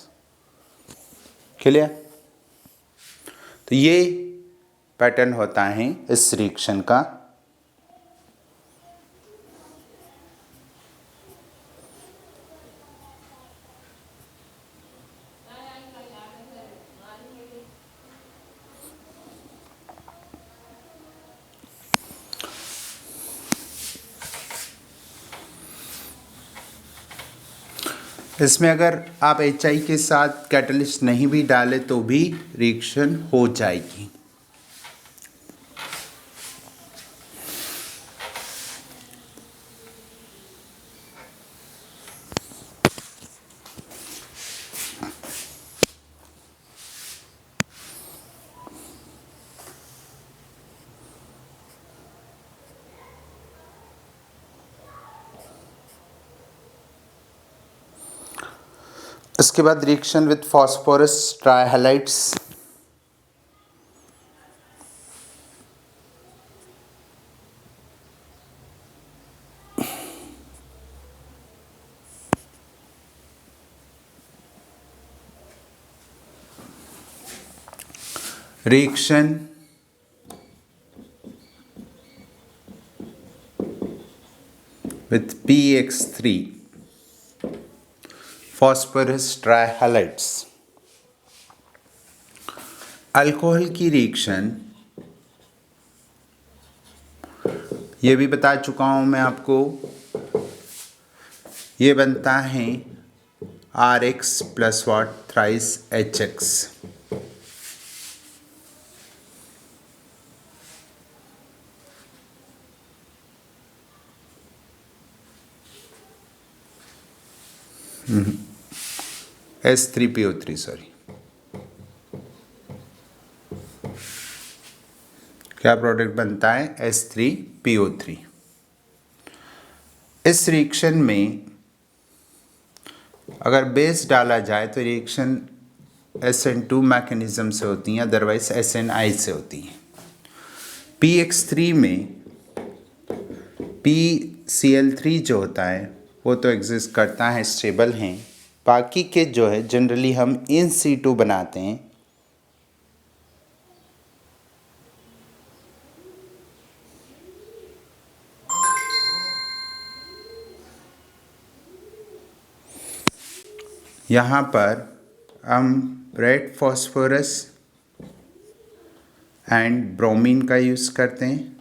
क्लियर। तो ये पैटर्न होता है इस रिएक्शन का। इसमें अगर आप HI के साथ कैटलिस्ट नहीं भी डालें तो भी रिएक्शन हो जाएगी। इसके बाद reaction with phosphorus trihalides. Reaction with PX3 phosphorus trihalides. Alcohol की रिएक्शन ये भी बता चुका हूँ मैं आपको, ये बनता है RX plus what thrice HX। S3PO3 sorry, क्या प्रोडक्ट बनता है, S3PO3। इस रिएक्शन में अगर बेस डाला जाए तो रिएक्शन SN2 मैकेनिज्म से होती हैं, अदरवाइज SNI से होती हैं। PX3 में PCl3 जो होता है वो तो एग्जिस्ट करता है, स्टेबल हैं, बाकी के जो है जनरली हम इन C2 बनाते हैं। यहाँ पर हम रेड फॉस्फोरस एंड ब्रोमीन का यूज़ करते हैं,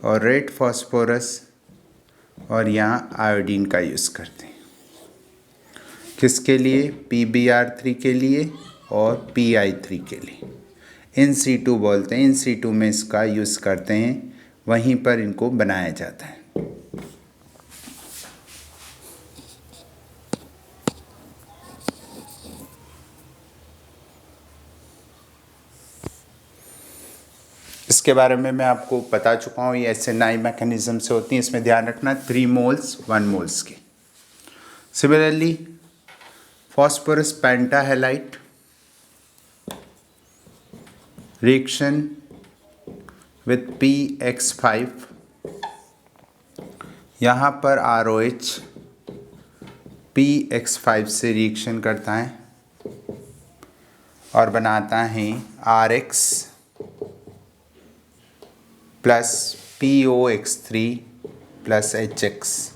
और रेड फॉस्फोरस और यहाँ आयोडीन का यूज़ करते हैं। किसके लिए, PBr3 के लिए और PI3 के लिए। इन C2 बोलते हैं, इन C2 में इसका यूज़ करते हैं, वहीं पर इनको बनाया जाता है। इसके बारे में मैं आपको बता चुका हूँ, ये SNI मैकेनिज्म से होती है। इसमें ध्यान रखना 3 मोल्स 1 मोल्स की। Similarly, phosphorus pentahalite reaction with PX5, यहाँ पर ROH PX5 से रिएक्शन करता है और बनाता है RX plus POX3 plus HX।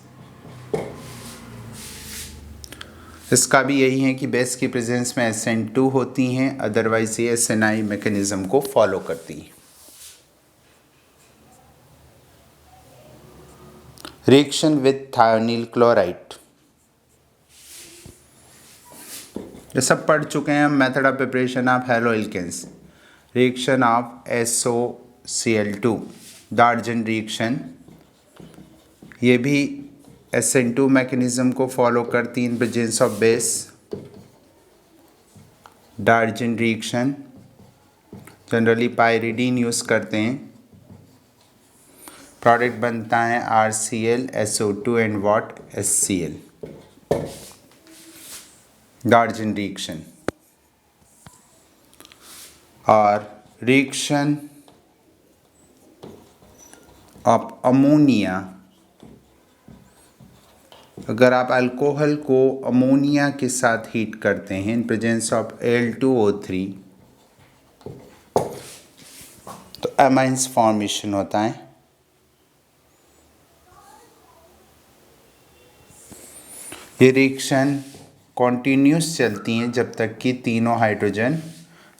इसका भी यही है कि बेस की प्रेजेंस में SN2 होती हैं, अदरवाइज ये SNI मैकेनिज्म को फॉलो करती है। रिएक्शन विथ थायोनील क्लोराइड, ये सब पढ़ चुके हैं हम। Method of preparation of halo alkanes, reaction of SOCl2, Darzens reaction, ये भी SN2 मैकेनिज्म को फॉलो करती in presence of base. Darzens reaction generally pyridine use करते हैं, प्रोडक्ट बनता है RCl SO2 and what HCl, Darzens reaction. और reaction of ammonia, अगर आप अल्कोहल को अमोनिया के साथ हीट करते हैं इन प्रेजेंस ऑफ Al2O3 तो एमाइंस फॉर्मेशन होता है। ये रिएक्शन कॉन्टीन्यूस चलती हैं जब तक कि तीनों हाइड्रोजन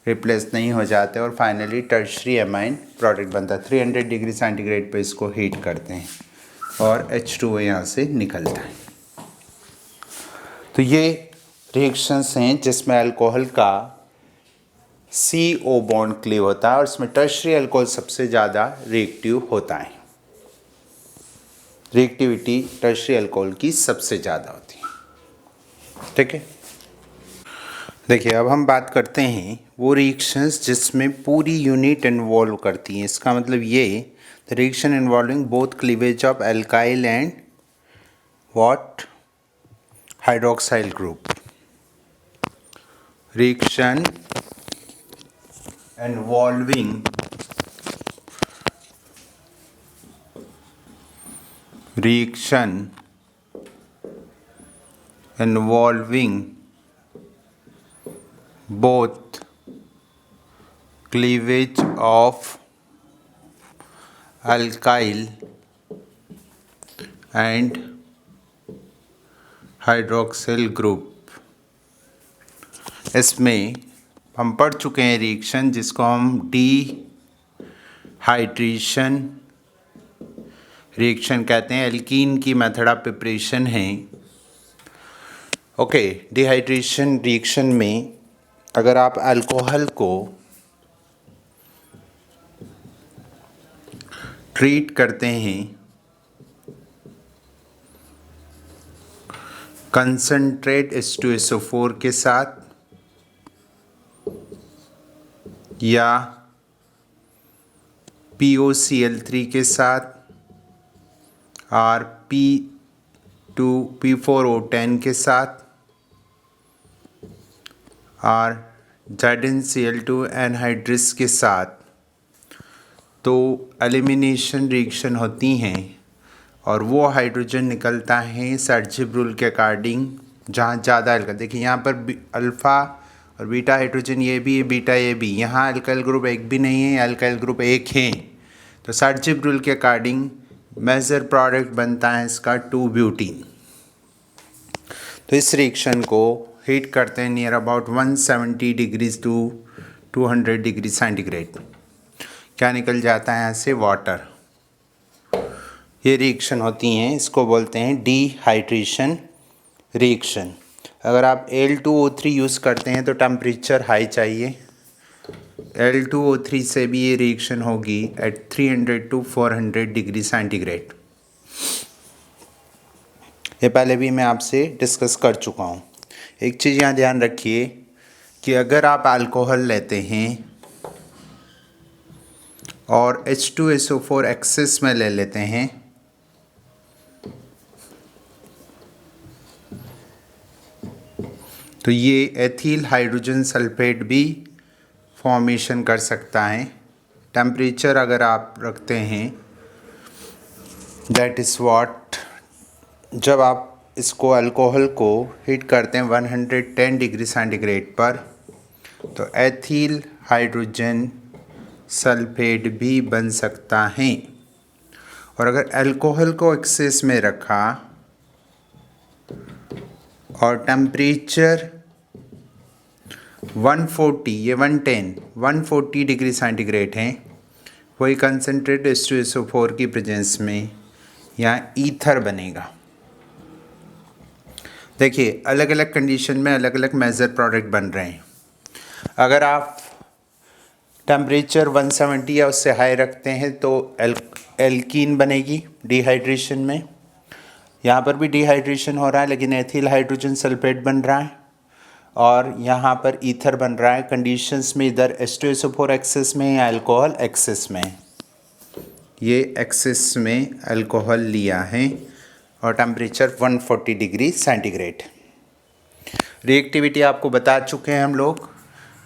रिप्लेस नहीं हो जाते और फाइनली टर्शरी एमाइन प्रोडक्ट बनता है। 300 डिग्री सेंटीग्रेड पे इसको हीट करते हैं और H2O यहाँ से निकलता है। तो ये रिएक्शंस हैं जिसमें अल्कोहल का CO बॉन्ड क्लीव होता है और इसमें टर्शरी अल्कोहल सबसे ज़्यादा रिएक्टिव होता है। रिएक्टिविटी टर्शरी अल्कोहल की सबसे ज़्यादा होती है। ठीक है, देखिए अब हम बात करते हैं वो रिएक्शंस जिसमें पूरी यूनिट इन्वॉल्व करती हैं। इसका मतलब ये the reaction involving both cleavage of alkyl and what hydroxyl group. Reaction involving both cleavage of alkyl and hydroxyl group, इसमें हम पढ़ चुके हैं रिएक्शन जिसको हम डिहाइड्रेशन रिएक्शन कहते हैं। एल्कीन की मेथड ऑफ प्रिपरेशन है। ओके, डिहाइड्रेशन रिएक्शन में अगर आप अल्कोहल को ट्रीट करते हैं कंसनट्रेट H2SO4 के साथ या POCl3 के साथ और P4O10 के साथ और ZnCl2 एनहाइड्रिस के साथ, तो एलिमिनेशन रिएक्शन होती हैं और वो हाइड्रोजन निकलता है सर्जिब रूल के अकॉर्डिंग जहाँ ज़्यादा अल्काइल। देखिए यहाँ पर अल्फ़ा और बीटा हाइड्रोजन ये भी है, बीटा ये भी, यहाँ अल्काइल ग्रुप एक भी नहीं है, अल्काइल ग्रुप एक है। तो सर्जिब रूल के अकॉर्डिंग मेजर प्रोडक्ट बनता है इसका 2-ब्यूटीन। तो इस रिएक्शन को हीट करते हैं near about 170 degrees to 200 degree centigrade. क्या निकल जाता है यहाँ से? वाटर। ये रिएक्शन होती हैं, इसको बोलते हैं डिहाइड्रेशन रिएक्शन। अगर आप Al2O3 यूज़ करते हैं तो टेम्परेचर हाई चाहिए। Al2O3 से भी ये रिएक्शन होगी एट 300 to 400 डिग्री सेंटीग्रेड। ये पहले भी मैं आपसे डिस्कस कर चुका हूँ। एक चीज़ यहाँ ध्यान रखिए कि अगर आप अल्कोहल लेते हैं और H2SO4 एक्सेस में ले लेते हैं तो ये एथिल हाइड्रोजन सल्फेट भी फॉर्मेशन कर सकता है। टेम्परेचर अगर आप रखते हैं दैट इज़ व्हाट, जब आप इसको अल्कोहल को हीट करते हैं 110 डिग्री सेंटीग्रेड पर, तो एथिल हाइड्रोजन सल्फेट भी बन सकता है। और अगर अल्कोहल को एक्सेस में रखा और टेम्परेचर 140, ये 140 डिग्री सेंटीग्रेड है, वही कंसनट्रेट H2SO4 की प्रेजेंस में यहाँ ईथर बनेगा। देखिए अलग अलग कंडीशन में अलग अलग मेजर प्रोडक्ट बन रहे हैं। अगर आप टेम्परेचर 170 या उससे हाई रखते हैं तो एल्कीन बनेगी डिहाइड्रेशन में। यहाँ पर भी डिहाइड्रेशन हो रहा है लेकिन एथिल हाइड्रोजन सल्फेट बन रहा है और यहाँ पर ईथर बन रहा है। कंडीशंस में इधर H2SO4 एक्सेस में या अल्कोहल एक्सेस में, ये एक्सेस में अल्कोहल लिया है और टेम्परेचर 140 डिग्री सेंटीग्रेड। रिएक्टिविटी आपको बता चुके हैं हम लोग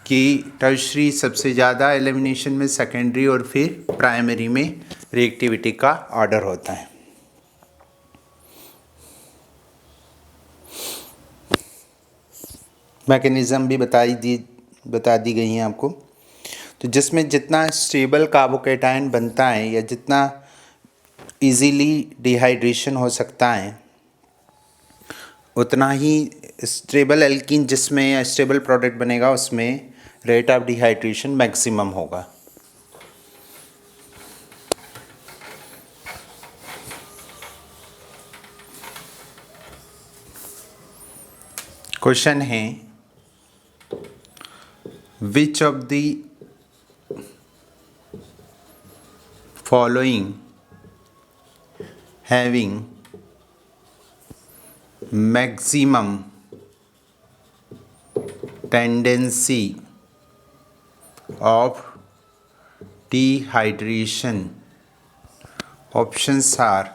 कि टर्शरी सबसे ज़्यादा, एलिमिनेशन में सेकेंडरी और फिर प्राइमरी में रिएक्टिविटी का ऑर्डर होता है। मैकेनिज़्म भी बता दी गई हैं आपको। तो जिसमें जितना स्टेबल कार्बोकेटायन बनता है या जितना इजीली डिहाइड्रेशन हो सकता है उतना ही स्टेबल एल्कीन जिसमें या स्टेबल प्रोडक्ट बनेगा उसमें रेट ऑफ डिहाइड्रेशन मैक्सिमम होगा। क्वेश्चन है which of the following having maximum tendency of dehydration? Options are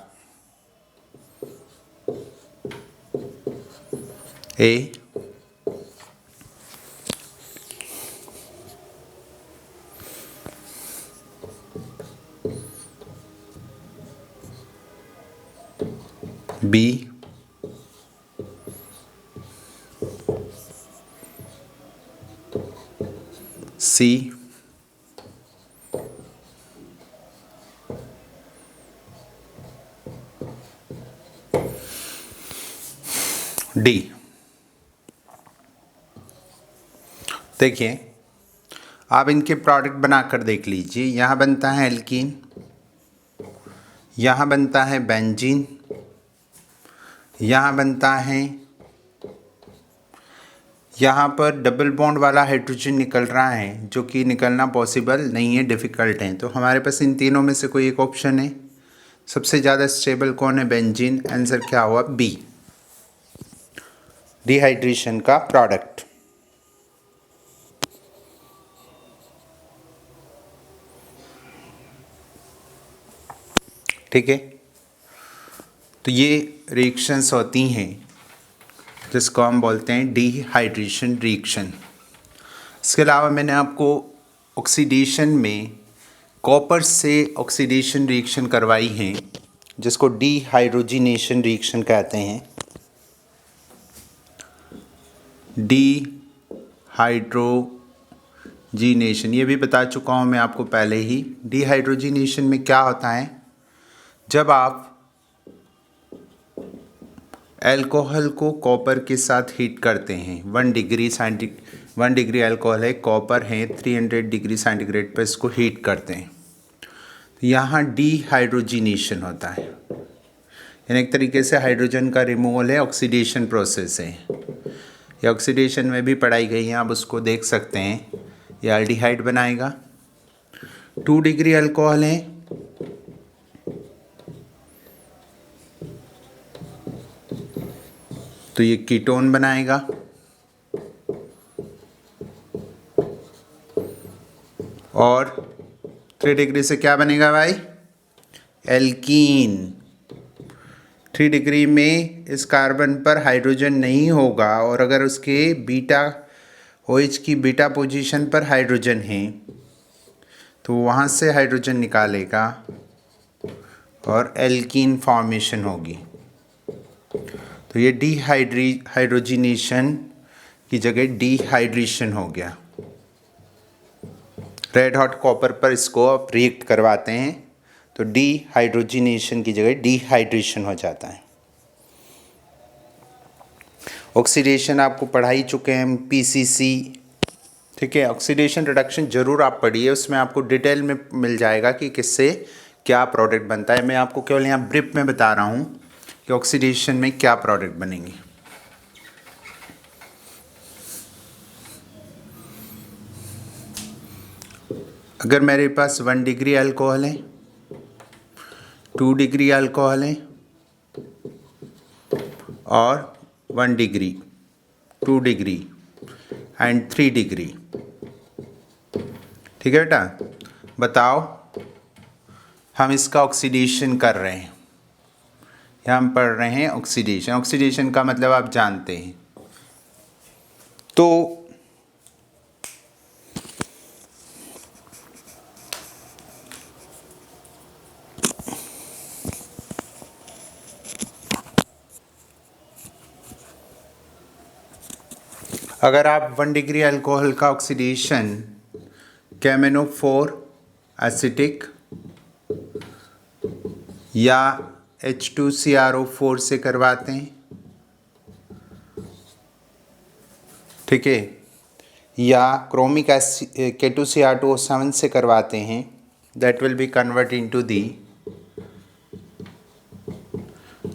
A, B, C, D। देखिए आप इनके प्रोडक्ट बनाकर देख लीजिए। यहाँ बनता है एल्कीन, यहाँ बनता है बेंजीन, यहाँ बनता है, यहाँ पर डबल बॉन्ड वाला हाइड्रोजन निकल रहा है जो कि निकलना पॉसिबल नहीं है, डिफ़िकल्ट है। तो हमारे पास इन तीनों में से कोई एक ऑप्शन है। सबसे ज़्यादा स्टेबल कौन है? बेंजीन। आंसर क्या हुआ? बी, डिहाइड्रेशन का प्रोडक्ट। ठीक है, तो ये रिएक्शंस होती हैं जिसको हम बोलते हैं डिहाइड्रेशन रिएक्शन। इसके अलावा मैंने आपको ऑक्सीडेशन में कॉपर से ऑक्सीडेशन रिएक्शन करवाई है जिसको डिहाइड्रोजिनेशन रिएक्शन कहते हैं। डिहाइड्रोजिनेशन ये भी बता चुका हूँ मैं आपको पहले ही। डिहाइड्रोजिनेशन में क्या होता है, जब आप अल्कोहल को कॉपर के साथ हीट करते हैं 1 डिग्री अल्कोहल है, कॉपर है, 300 डिग्री सेंटीग्रेड पर इसको हीट करते हैं, तो यहाँ डिहाइड्रोजिनेशन होता है। यानी एक तरीके से हाइड्रोजन का रिमूवल है, ऑक्सीडेशन प्रोसेस है। ये ऑक्सीडेशन में भी पढ़ाई गई है, आप उसको देख सकते हैं। ये एल्डिहाइड बनाएगा। 2 डिग्री अल्कोहल है, तो ये कीटोन बनाएगा। और 3 डिग्री से क्या बनेगा भाई? एल्कीन। 3 डिग्री में इस कार्बन पर हाइड्रोजन नहीं होगा, और अगर उसके बीटा OH की बीटा पोजीशन पर हाइड्रोजन है तो वहाँ से हाइड्रोजन निकालेगा और एल्कीन फॉर्मेशन होगी। तो ये हाइड्रोजिनेशन की जगह डिहाइड्रेशन हो गया। रेड हॉट कॉपर पर इसको आप रिएक्ट करवाते हैं तो डिहाइड्रोजिनेशन की जगह डिहाइड्रेशन हो जाता है। ऑक्सीडेशन आपको पढ़ा ही चुके हैं, PCC, ठीक है। ऑक्सीडेशन रिडक्शन जरूर आप पढ़िए, उसमें आपको डिटेल में मिल जाएगा कि किससे क्या प्रोडक्ट बनता है। मैं आपको केवल यहाँ ब्रीफ में बता रहा हूँ कि ऑक्सीडेशन में क्या प्रोडक्ट बनेंगे। अगर मेरे पास 1 डिग्री अल्कोहल है, 2 डिग्री अल्कोहल है और 1 डिग्री, 2 डिग्री एंड 3 डिग्री, ठीक है बेटा। बताओ, हम इसका ऑक्सीडेशन कर रहे हैं, यहाँ हम पढ़ रहे हैं ऑक्सीडेशन। ऑक्सीडेशन का मतलब आप जानते हैं। तो अगर आप 1 डिग्री अल्कोहल का ऑक्सीडेशन KMnO4 एसिटिक या H2CrO4 से करवाते हैं, ठीक है, या क्रोमिक एसिड K2Cr2O7 से करवाते हैं, that will be convert into the,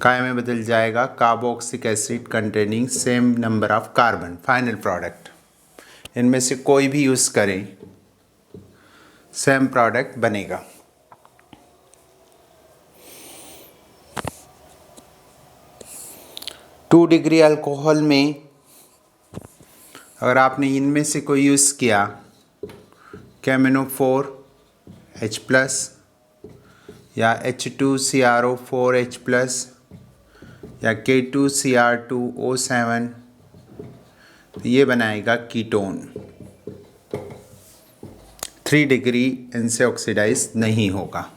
काय में बदल जाएगा carboxylic acid containing same number of carbon, final product. इनमें से कोई भी यूज़ करें सेम प्रोडक्ट बनेगा। टू डिग्री अल्कोहल में अगर आपने इनमें से कोई यूज़ किया, KMnO4 H+ या H2CrO4H+ या K2Cr2O7, तो ये बनाएगा कीटोन। 3 डिग्री इनसे ऑक्सीडाइज नहीं होगा।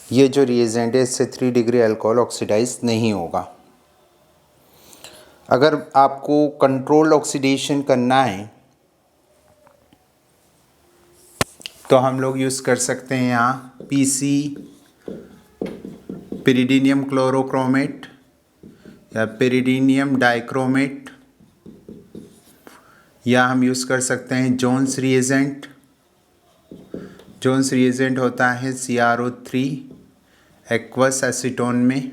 ये जो रिएजेंट है इससे 3 डिग्री अल्कोहल ऑक्सीडाइज नहीं होगा। अगर आपको कंट्रोल्ड ऑक्सीडेशन करना है तो हम लोग यूज़ कर सकते हैं यहाँ PC, पिरिडीनियम क्लोरोक्रोमेट या पिरिडीनियम डाइक्रोमेट, या हम यूज़ कर सकते हैं जोन्स रिएजेंट। जोन्स रिएजेंट होता है CrO3 एक्वस एसीटोन में।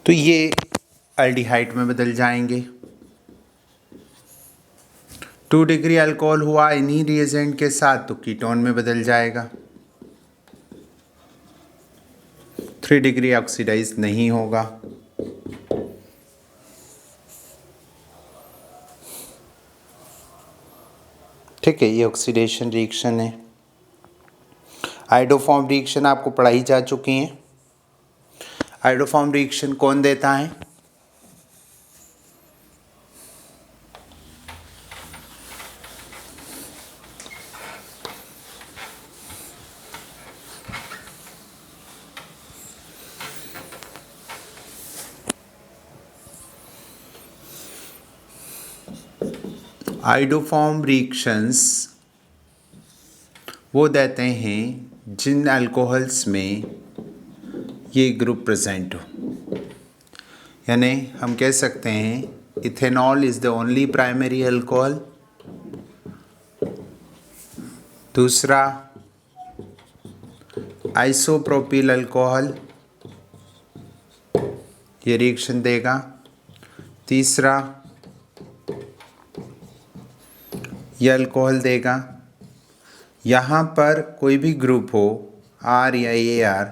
तो ये एल्डिहाइड में बदल जाएंगे। 2 डिग्री अल्कोहल हुआ इन्हीं रिएजेंट के साथ तो कीटोन में बदल जाएगा। 3 डिग्री ऑक्सीडाइज नहीं होगा। ठीक है, ये ऑक्सीडेशन रिएक्शन है। आइडोफॉर्म रिएक्शन आपको पढ़ाई जा चुकी हैं। आइडोफॉर्म रिएक्शन कौन देता है? आइडोफॉर्म रिएक्शंस वो देते हैं जिन अल्कोहल्स में ये ग्रुप प्रेजेंट हो। यानी हम कह सकते हैं ethanol is the only primary alcohol. दूसरा आइसोप्रोपिल अल्कोहल, ये रिएक्शन देगा। तीसरा ये अल्कोहल देगा। यहाँ पर कोई भी ग्रुप हो R या AR,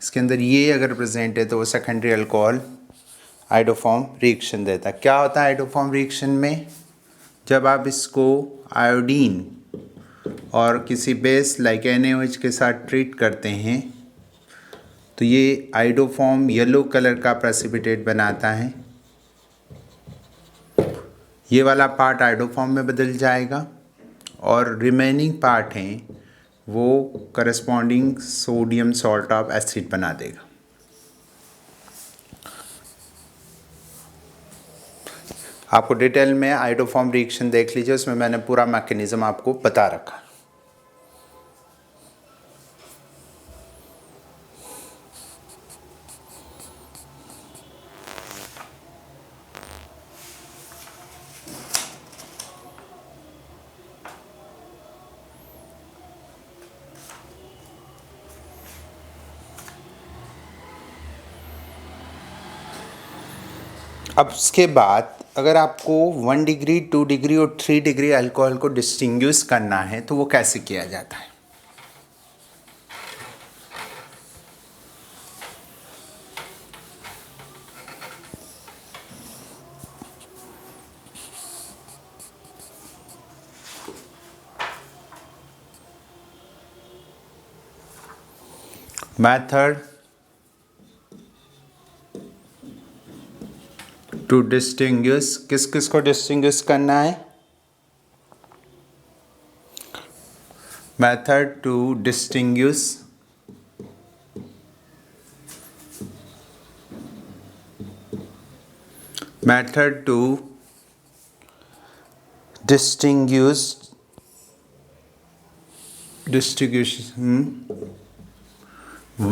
इसके अंदर ये अगर प्रेजेंट है तो वो सेकेंडरी अल्कोहल आयोडोफॉर्म रिएक्शन देता है। क्या होता है आयोडोफॉर्म रिएक्शन में? जब आप इसको आयोडीन और किसी बेस लाइक NaOH के साथ ट्रीट करते हैं तो ये आयोडोफॉर्म येलो कलर का प्रेसिपिटेट बनाता है। ये वाला पार्ट आयोडोफॉर्म में बदल जाएगा और रिमेनिंग पार्ट हैं वो corresponding sodium salt of acid बना देगा। आपको डिटेल में आयोडोफॉर्म रिएक्शन देख लीजिए, उसमें मैंने पूरा मैकेनिज्म आपको बता रखा। अब उसके बाद अगर आपको 1 डिग्री 2 डिग्री और 3 डिग्री अल्कोहल को डिस्टिंग्विश करना है तो वो कैसे किया जाता है? मेथड टू डिस्टिंग्विश, किस किस को डिस्टिंग्विश करना है? Method to distinguish method to distinguish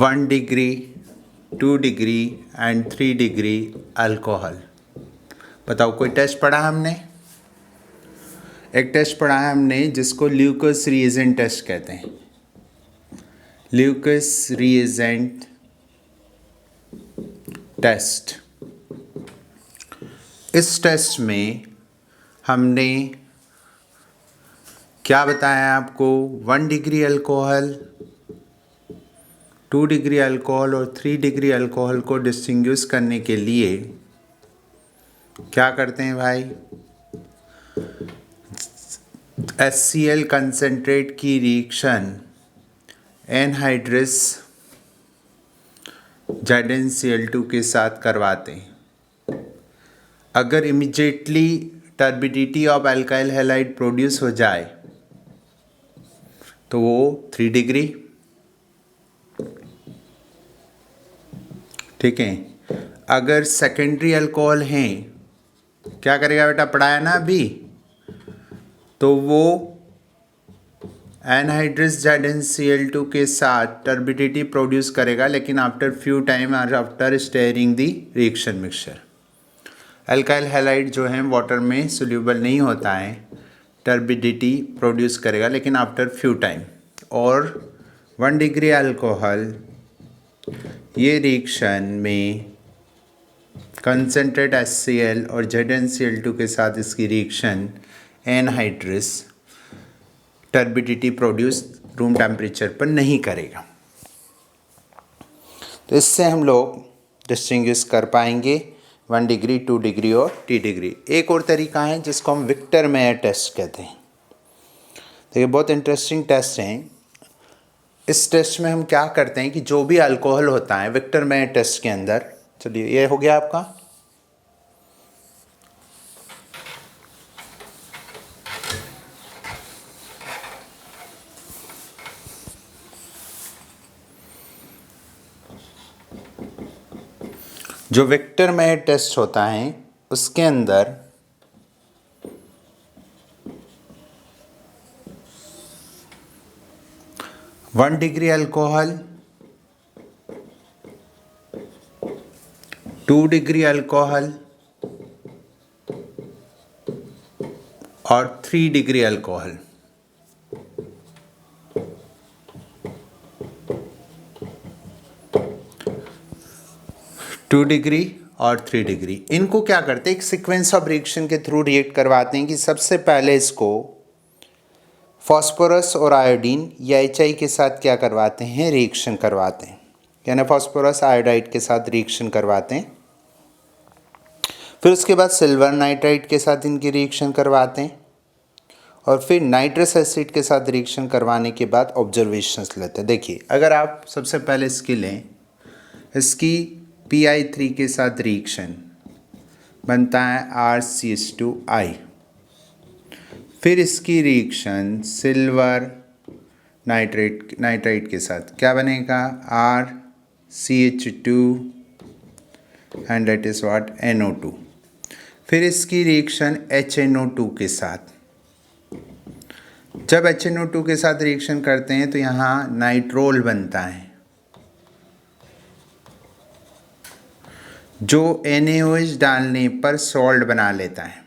1 degree 2 degree and 3 degree alcohol. बताओ कोई टेस्ट पढ़ा हमने? एक टेस्ट पढ़ा है हमने जिसको ल्यूकस रिएजेंट टेस्ट कहते हैं। Lucas reagent test. इस टेस्ट में हमने क्या बताया आपको? 1 डिग्री अल्कोहल, 2 डिग्री अल्कोहल और 3 डिग्री अल्कोहल को डिस्टिंग्विश करने के लिए क्या करते हैं भाई? HCl कंसेंट्रेट की रिएक्शन एनहाइड्रस ZnCl2 के साथ करवाते हैं। अगर immediately turbidity of alkyl halide produce हो जाए तो वो 3 डिग्री, ठीक है। अगर सेकेंडरी अल्कोहल हैं, क्या करेगा बेटा? पढ़ाया ना अभी, तो वो एनहाइड्रस ZnCl2 के साथ टर्बिडिटी प्रोड्यूस करेगा, लेकिन आफ्टर फ्यू टाइम और आफ्टर स्टेयरिंग दी रिएक्शन मिक्सचर। अल्काइल हैलाइड जो है वाटर में सोल्यूबल नहीं होता है, टर्बिडिटी प्रोड्यूस करेगा लेकिन आफ्टर फ्यू टाइम। और 1 डिग्री अल्कोहल ये रिएक्शन में कंसनट्रेट HCl और ZnCl2 के साथ इसकी reaction anhydrous turbidity produce room temperature पर नहीं करेगा। तो इससे हम लोग डिस्टिंग्विश कर पाएंगे 1 डिग्री 2 डिग्री और 3 डिग्री। एक और तरीका है जिसको हम विक्टर मेयर टेस्ट कहते हैं। देखिए बहुत इंटरेस्टिंग टेस्ट हैं। इस टेस्ट में हम क्या करते हैं कि जो भी अल्कोहल होता है विक्टर मेयर टेस्ट के अंदर, चलिए ये हो गया आपका। जो विक्टर मेयर टेस्ट होता है उसके अंदर one degree alcohol, 2 degree alcohol और 3 डिग्री अल्कोहल। टू डिग्री और 3 डिग्री, इनको क्या करते हैं? एक सीक्वेंस ऑफ रिएक्शन के थ्रू रिएक्ट करवाते हैं कि सबसे पहले इसको फास्फोरस और आयोडीन या HI के साथ क्या करवाते हैं? रिएक्शन करवाते हैं, यानी फास्फोरस आयोडाइड के साथ रिएक्शन करवाते हैं। फिर उसके बाद सिल्वर नाइट्राइट के साथ इनकी रिएक्शन करवाते हैं और फिर नाइट्रस एसिड के साथ रिएक्शन करवाने के बाद ऑब्जर्वेशंस लेते हैं। देखिए, अगर आप सबसे पहले इसकी लें, इसकी Pi3 के साथ रिएक्शन बनता है RCH2I। फिर इसकी रिएक्शन सिल्वर नाइट्राइट के साथ क्या बनेगा, RCH2 and that is what, NO2। फिर इसकी रिएक्शन HNO2 के साथ। जब HNO2 के साथ रिएक्शन करते हैं तो यहाँ नाइट्रोल बनता है जो NaOH डालने पर सॉल्ट बना लेता है।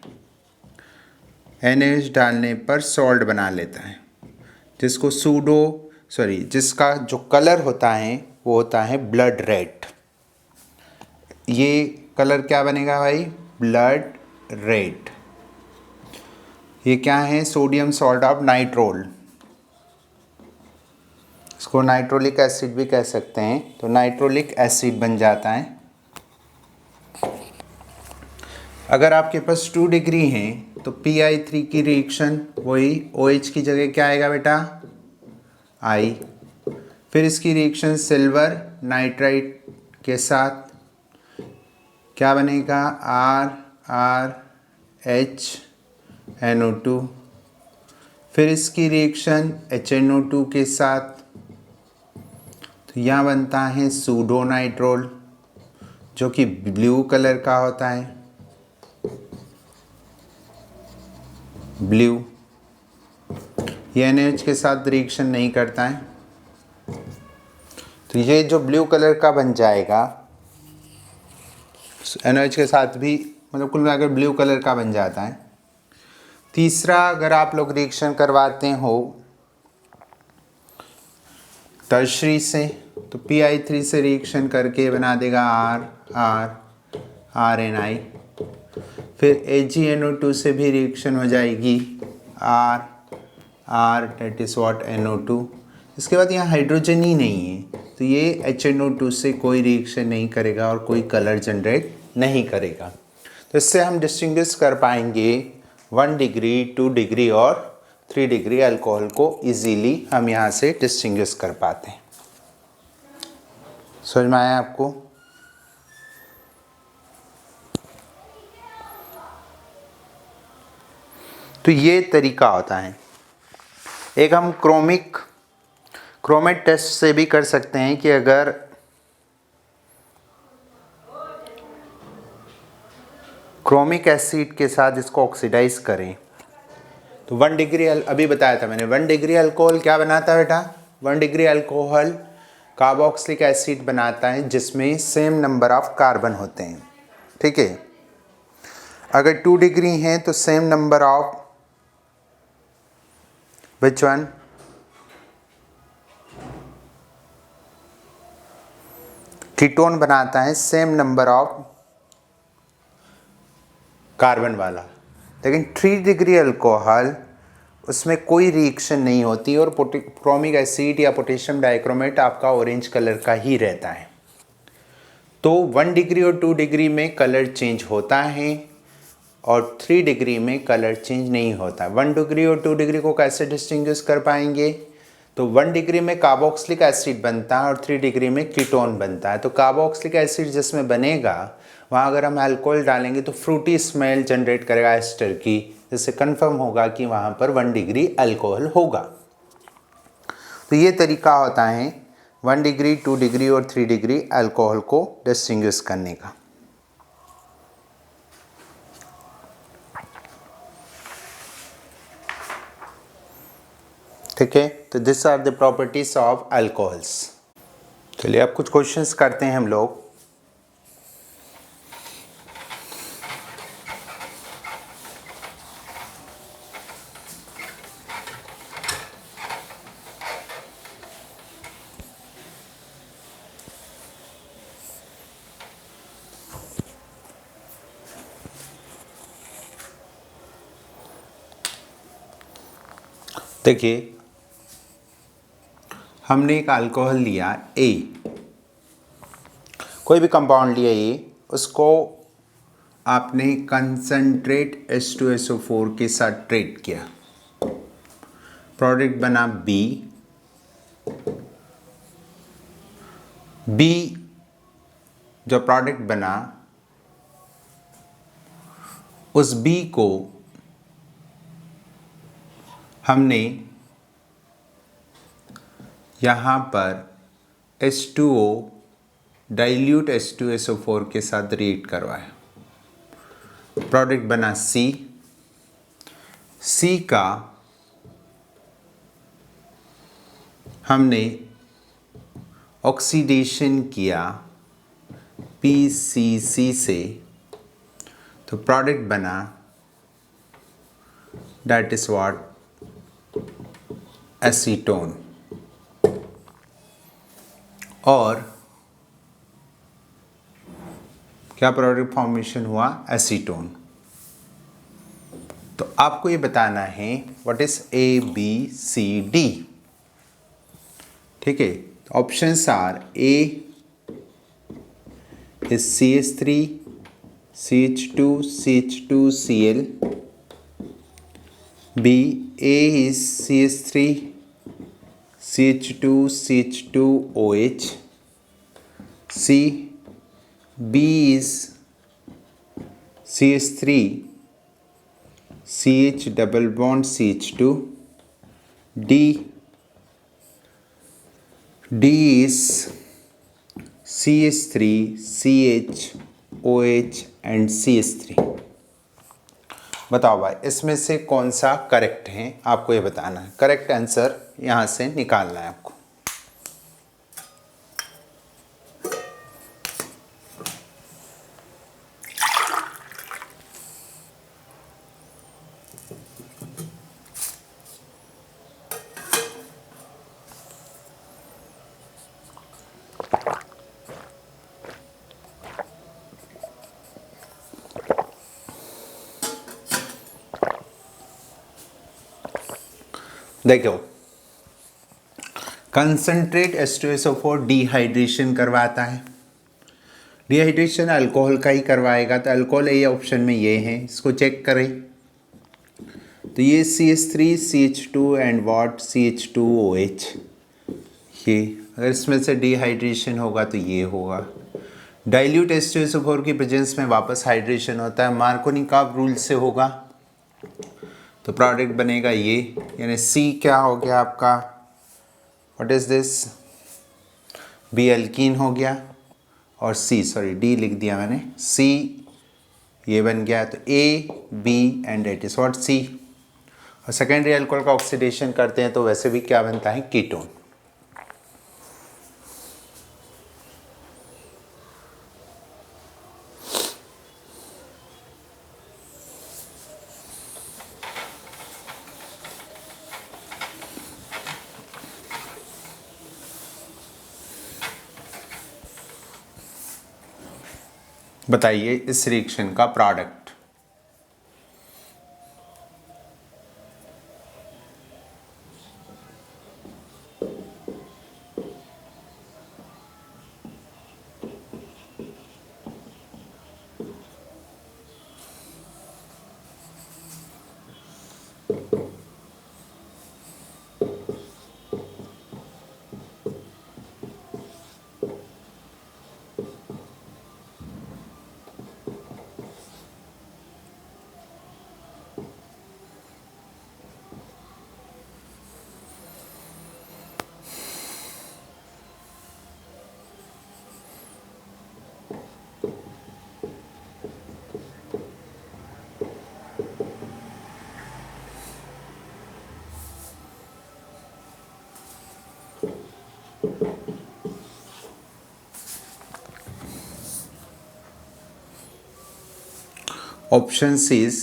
NaOH डालने पर सॉल्ट बना लेता है, जिसको जिसका जो कलर होता है वो होता है ब्लड रेड। ये कलर क्या बनेगा भाई, ब्लड रेड। ये क्या है, सोडियम सॉल्ट ऑफ नाइट्रोल, इसको नाइट्रोलिक एसिड भी कह सकते हैं। तो नाइट्रोलिक एसिड बन जाता है। अगर आपके पास 2 डिग्री हैं तो Pi3 की रिएक्शन वही OH की जगह क्या आएगा बेटा, I। फिर इसकी रिएक्शन सिल्वर नाइट्राइट के साथ क्या बनेगा, RRHNO2। फिर इसकी रिएक्शन HNO2 के साथ, तो यहाँ बनता है सूडो नाइट्रोल जो कि ब्लू कलर का होता है, ब्लू। ये NaOH के साथ रिएक्शन नहीं करता है, तो ये जो ब्लू कलर का बन जाएगा NaOH के साथ भी, मतलब कुल मिलाकर ब्लू कलर का बन जाता है। तीसरा, अगर आप लोग रिएक्शन करवाते हो टर्शरी से तो Pi3 से रिएक्शन करके बना देगा RNI। फिर AgNO2 से भी रिएक्शन हो जाएगी R date is what, NO2। इसके बाद यहाँ हाइड्रोजन ही नहीं है तो ये HNO2 से कोई रिएक्शन नहीं करेगा और कोई कलर जनरेट नहीं करेगा। तो इससे हम डिस्टिंग्विश कर पाएंगे 1 डिग्री, 2 डिग्री और 3 डिग्री अल्कोहल को इजीली हम यहाँ से डिस्टिंग्विश कर पाते हैं। समझ में आया आपको? तो ये तरीका होता है। एक हम क्रोमेट टेस्ट से भी कर सकते हैं कि अगर क्रोमिक एसिड के साथ इसको ऑक्सीडाइज करें तो 1 डिग्री, अभी बताया था मैंने, 1 डिग्री अल्कोहल क्या बनाता है बेटा, 1 डिग्री अल्कोहल कार्बोक्सिलिक एसिड बनाता है जिसमें सेम नंबर ऑफ कार्बन होते हैं। ठीक है, अगर 2 डिग्री हैं तो same number of which one, ketone बनाता है सेम नंबर ऑफ कार्बन वाला। लेकिन 3 डिग्री अल्कोहल, उसमें कोई रिएक्शन नहीं होती और क्रोमिक एसिड या पोटेशियम डाइक्रोमेट आपका ऑरेंज कलर का ही रहता है। तो 1 डिग्री और 2 डिग्री में कलर चेंज होता है और 3 डिग्री में कलर चेंज नहीं होता। 1 डिग्री और 2 डिग्री को कैसे डिस्टिंग्विश कर पाएंगे, तो 1 डिग्री में कार्बोक्सिलिक एसिड बनता है और 3 डिग्री में कीटोन बनता है। तो कार्बोक्सिलिक एसिड जिसमें बनेगा वहाँ अगर हम अल्कोहल डालेंगे तो फ्रूटी स्मेल जनरेट करेगा एस्टर की, जिससे कंफर्म होगा कि वहाँ पर 1 डिग्री अल्कोहल होगा। तो ये तरीका होता है 1 डिग्री, 2 डिग्री और 3 डिग्री अल्कोहल को डिस्टिंग्विश करने का। ठीक है, तो this are the properties of alcohols. चलिए अब कुछ क्वेश्चंस करते हैं हम लोग। देखिए, हमने एक अल्कोहल लिया A, कोई भी कंपाउंड लिया A, उसको आपने कंसंट्रेट H2SO4 के साथ ट्रीट किया, प्रोडक्ट बना बी। बी जो प्रोडक्ट बना, उस बी को हमने यहाँ पर H2O डाइल्यूट H2SO4 के साथ रिएक्ट करवाया, प्रोडक्ट बना सी। सी का हमने ऑक्सीडेशन किया PCC से, तो प्रोडक्ट बना दैट इज व्हाट, एसीटोन। और क्या प्रोडक्ट फॉर्मेशन हुआ, एसीटोन। तो आपको ये बताना है व्हाट इज ABCD। ठीक है, options are A is CH3 CH2 CH2Cl, B A is CH3 CH2 CH2OH, C B is CH3 CH double bond CH2, D is CH3 CH OH and CH3। बताओ भाई, इसमें से कौन सा correct है, आपको ये बताना है। करेक्ट आंसर यहाँ से निकालना है आपको। देखो, कंसंट्रेट H2SO4 डिहाइड्रेशन करवाता है। डिहाइड्रेशन अल्कोहल का ही करवाएगा, तो अल्कोहल ये ऑप्शन में ये है, इसको चेक करें। तो ये CH3 CH2 and what CH2OH, ये अगर इसमें से डिहाइड्रेशन होगा तो ये होगा। डाइल्यूट H2SO4 की प्रेजेंस में वापस हाइड्रेशन होता है, मार्कोनिकॉव रूल से होगा, तो प्रोडक्ट बनेगा ये, यानी सी क्या हो गया आपका, what is this, B alkene हो गया, और सी, सॉरी डी लिख दिया मैंने, सी ये बन गया। तो A B and it is what, C. और सेकेंडरी अल्कोहल का ऑक्सीडेशन करते हैं तो वैसे भी क्या बनता है, कीटोन। बताइए इस रिएक्शन का product. Option C is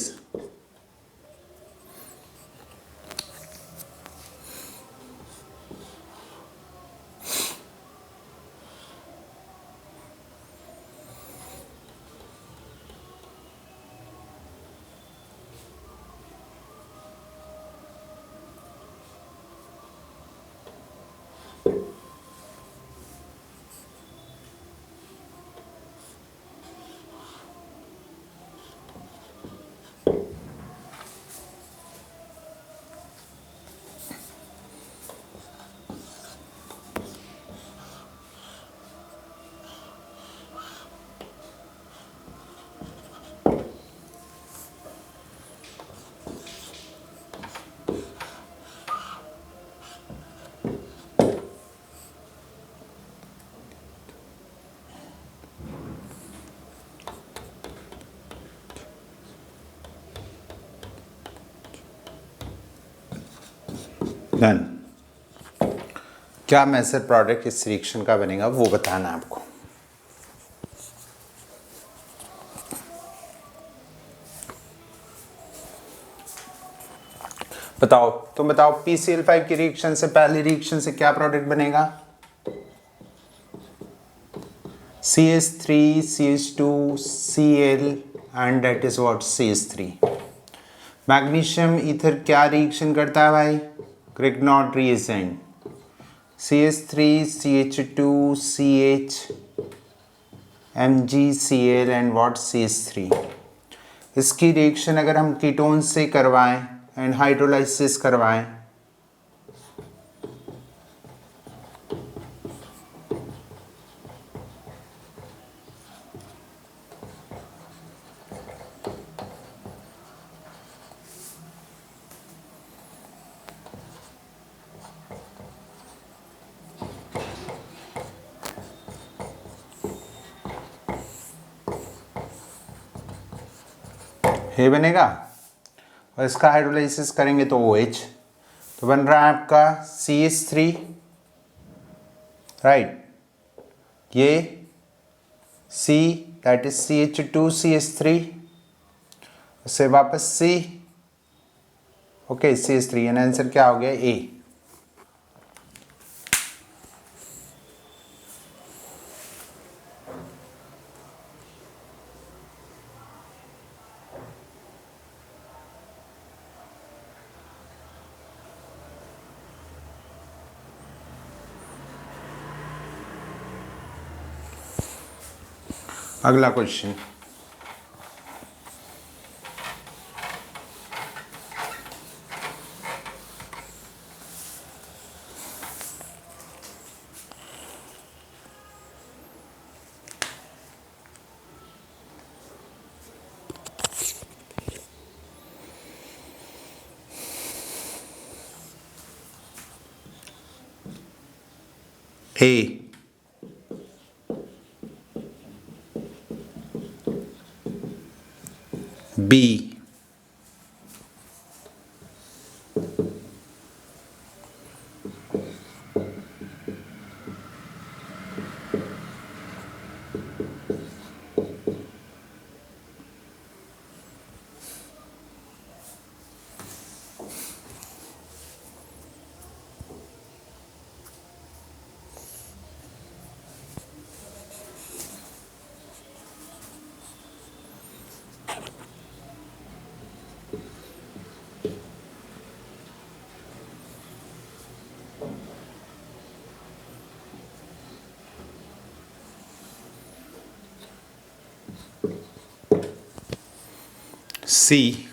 done. क्या मैसर प्रोडक्ट इस रिएक्शन का बनेगा वो बताना है आपको। बताओ, तुम बताओ PCl5 की रिएक्शन से, पहली रिएक्शन से क्या प्रोडक्ट बनेगा? CH3 CH2 Cl and that is what CH3। Magnesium ether क्या रिएक्शन करता है भाई? Grignard reagent. CH3 CH2 CH MgCl and what CH3। इसकी रिएक्शन अगर हम कीटोन से करवाएं एंड हाइड्रोलाइसिस करवाएं हे बनेगा, और इसका हाइड्रोलाइसिस करेंगे तो OH, तो बन रहा है आपका CH3, राइट। ये C that is CH2 CH3, उससे वापस C, okay CH3, and answer क्या हो गया? A। अगला question, A, B, C,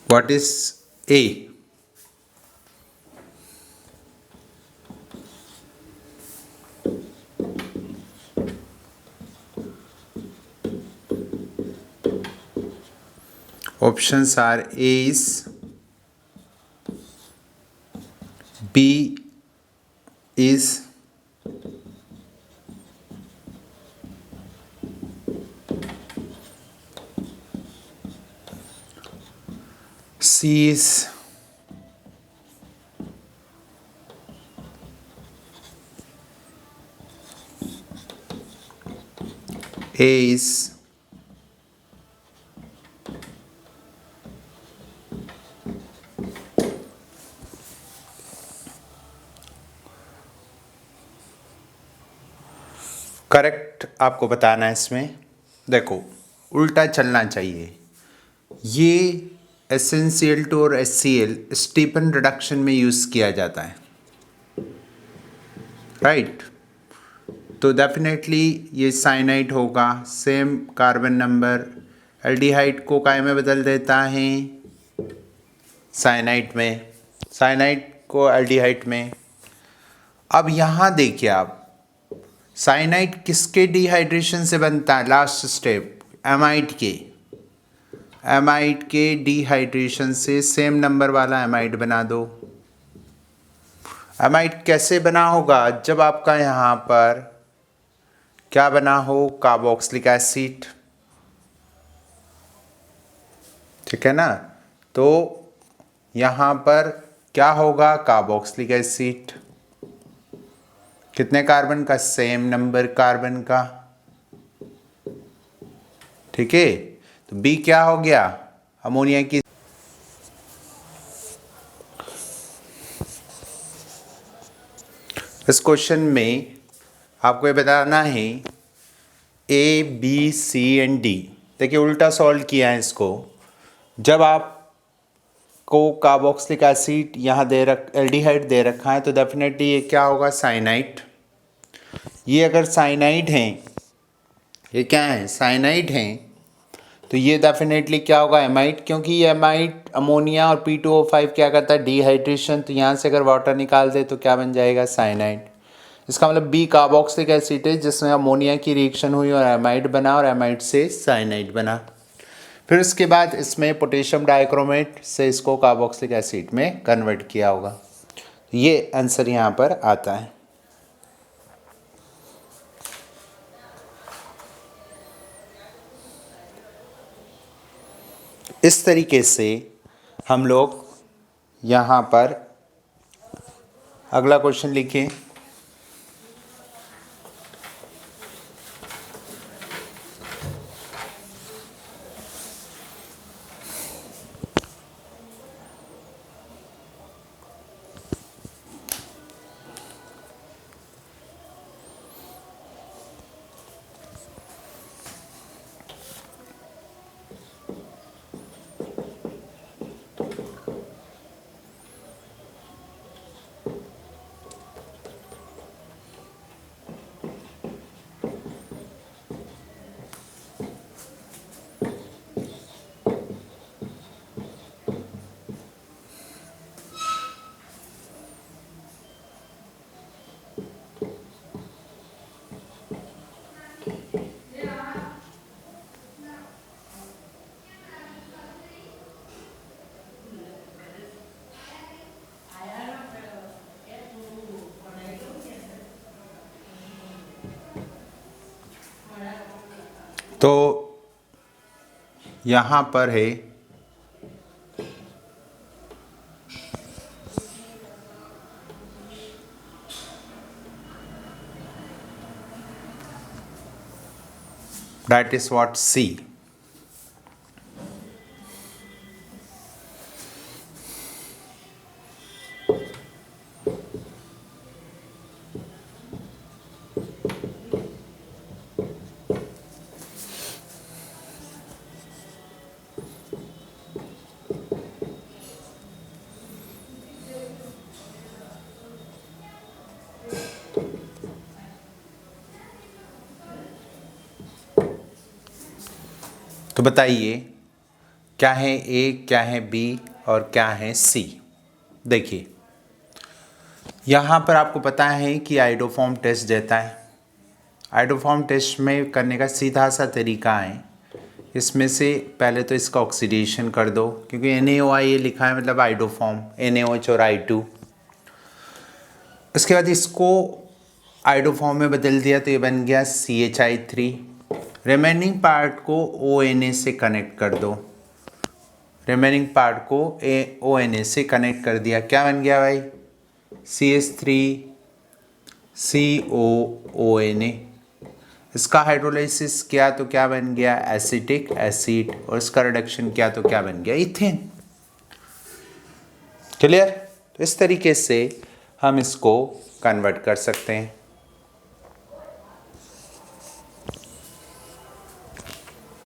what is A? Options are A is, B is, C is, A is, correct आपको बताना है इसमें। देखो, उल्टा चलना चाहिए। ये SnCl2 और HCl स्टीफन रिडक्शन में यूज़ किया जाता है, राइट। तो डेफिनेटली ये साइनाइड होगा, सेम कार्बन नंबर, एल्डिहाइड को काय में बदल देता है? साइनाइड में, साइनाइड को एल्डिहाइड में। अब यहाँ देखिए आप, साइनाइड किसके डिहाइड्रेशन से बनता है? लास्ट स्टेप एमाइड के डिहाइड्रेशन से। सेम नंबर वाला एमाइड बना दो। एमाइड कैसे बना होगा? जब आपका यहाँ पर क्या बना हो? कार्बोक्सिलिक एसिड, ठीक है ना। तो यहाँ पर क्या होगा? कार्बोक्सिलिक एसिड, कितने कार्बन का? सेम नंबर कार्बन का, ठीक है। तो बी क्या हो गया? अमोनिया की। इस क्वेश्चन में आपको ये बताना है A B C and D. देखिए उल्टा सॉल्व किया है इसको। जब आप को कार्बोक्सिलिक एसिड यहाँ एल्डिहाइड दे रखा है तो डेफिनेटली ये क्या होगा? साइनाइड। ये अगर साइनाइड हैं, ये क्या है? साइनाइड हैं, तो ये डेफिनेटली क्या होगा? एमाइड, क्योंकि ये एमाइड अमोनिया और P2O5 क्या करता है? डिहाइड्रेशन। तो यहाँ से अगर वाटर निकाल दे तो क्या बन जाएगा? साइनाइड। इसका मतलब बी कार्बोक्सिलिक एसिड है जिसमें अमोनिया की रिएक्शन हुई और एमाइड बना और एमाइड से साइनाइड बना। फिर उसके बाद इसमें पोटेशियम डाइक्रोमेट से इसको कार्बोक्सिलिक एसिड में कन्वर्ट किया होगा। ये आंसर यहाँ पर आता है। इस तरीके से हम लोग यहाँ पर अगला क्वेश्चन लिखें। तो यहाँ पर है that is what C. तो बताइए क्या है ए, क्या है बी और क्या है सी। देखिए यहाँ पर आपको पता है कि आइडोफॉर्म टेस्ट देता है। आइडोफॉर्म टेस्ट में करने का सीधा सा तरीका है, इसमें से पहले तो इसका ऑक्सीडेशन कर दो, क्योंकि NaOI ये लिखा है मतलब आइडोफॉर्म, NaOH और I2। उसके बाद इसको आइडोफॉर्म में बदल दिया तो ये बन गया CHI3। रिमेनिंग पार्ट को ONA से कनेक्ट कर दो। रिमेनिंग पार्ट को ONA से कनेक्ट कर दिया, क्या बन गया भाई? CH3COONA। इसका हाइड्रोलाइसिस किया तो क्या बन गया? Acetic acid. और इसका रिडक्शन किया तो क्या बन गया? इथेन। क्लियर? तो इस तरीके से हम इसको कन्वर्ट कर सकते हैं।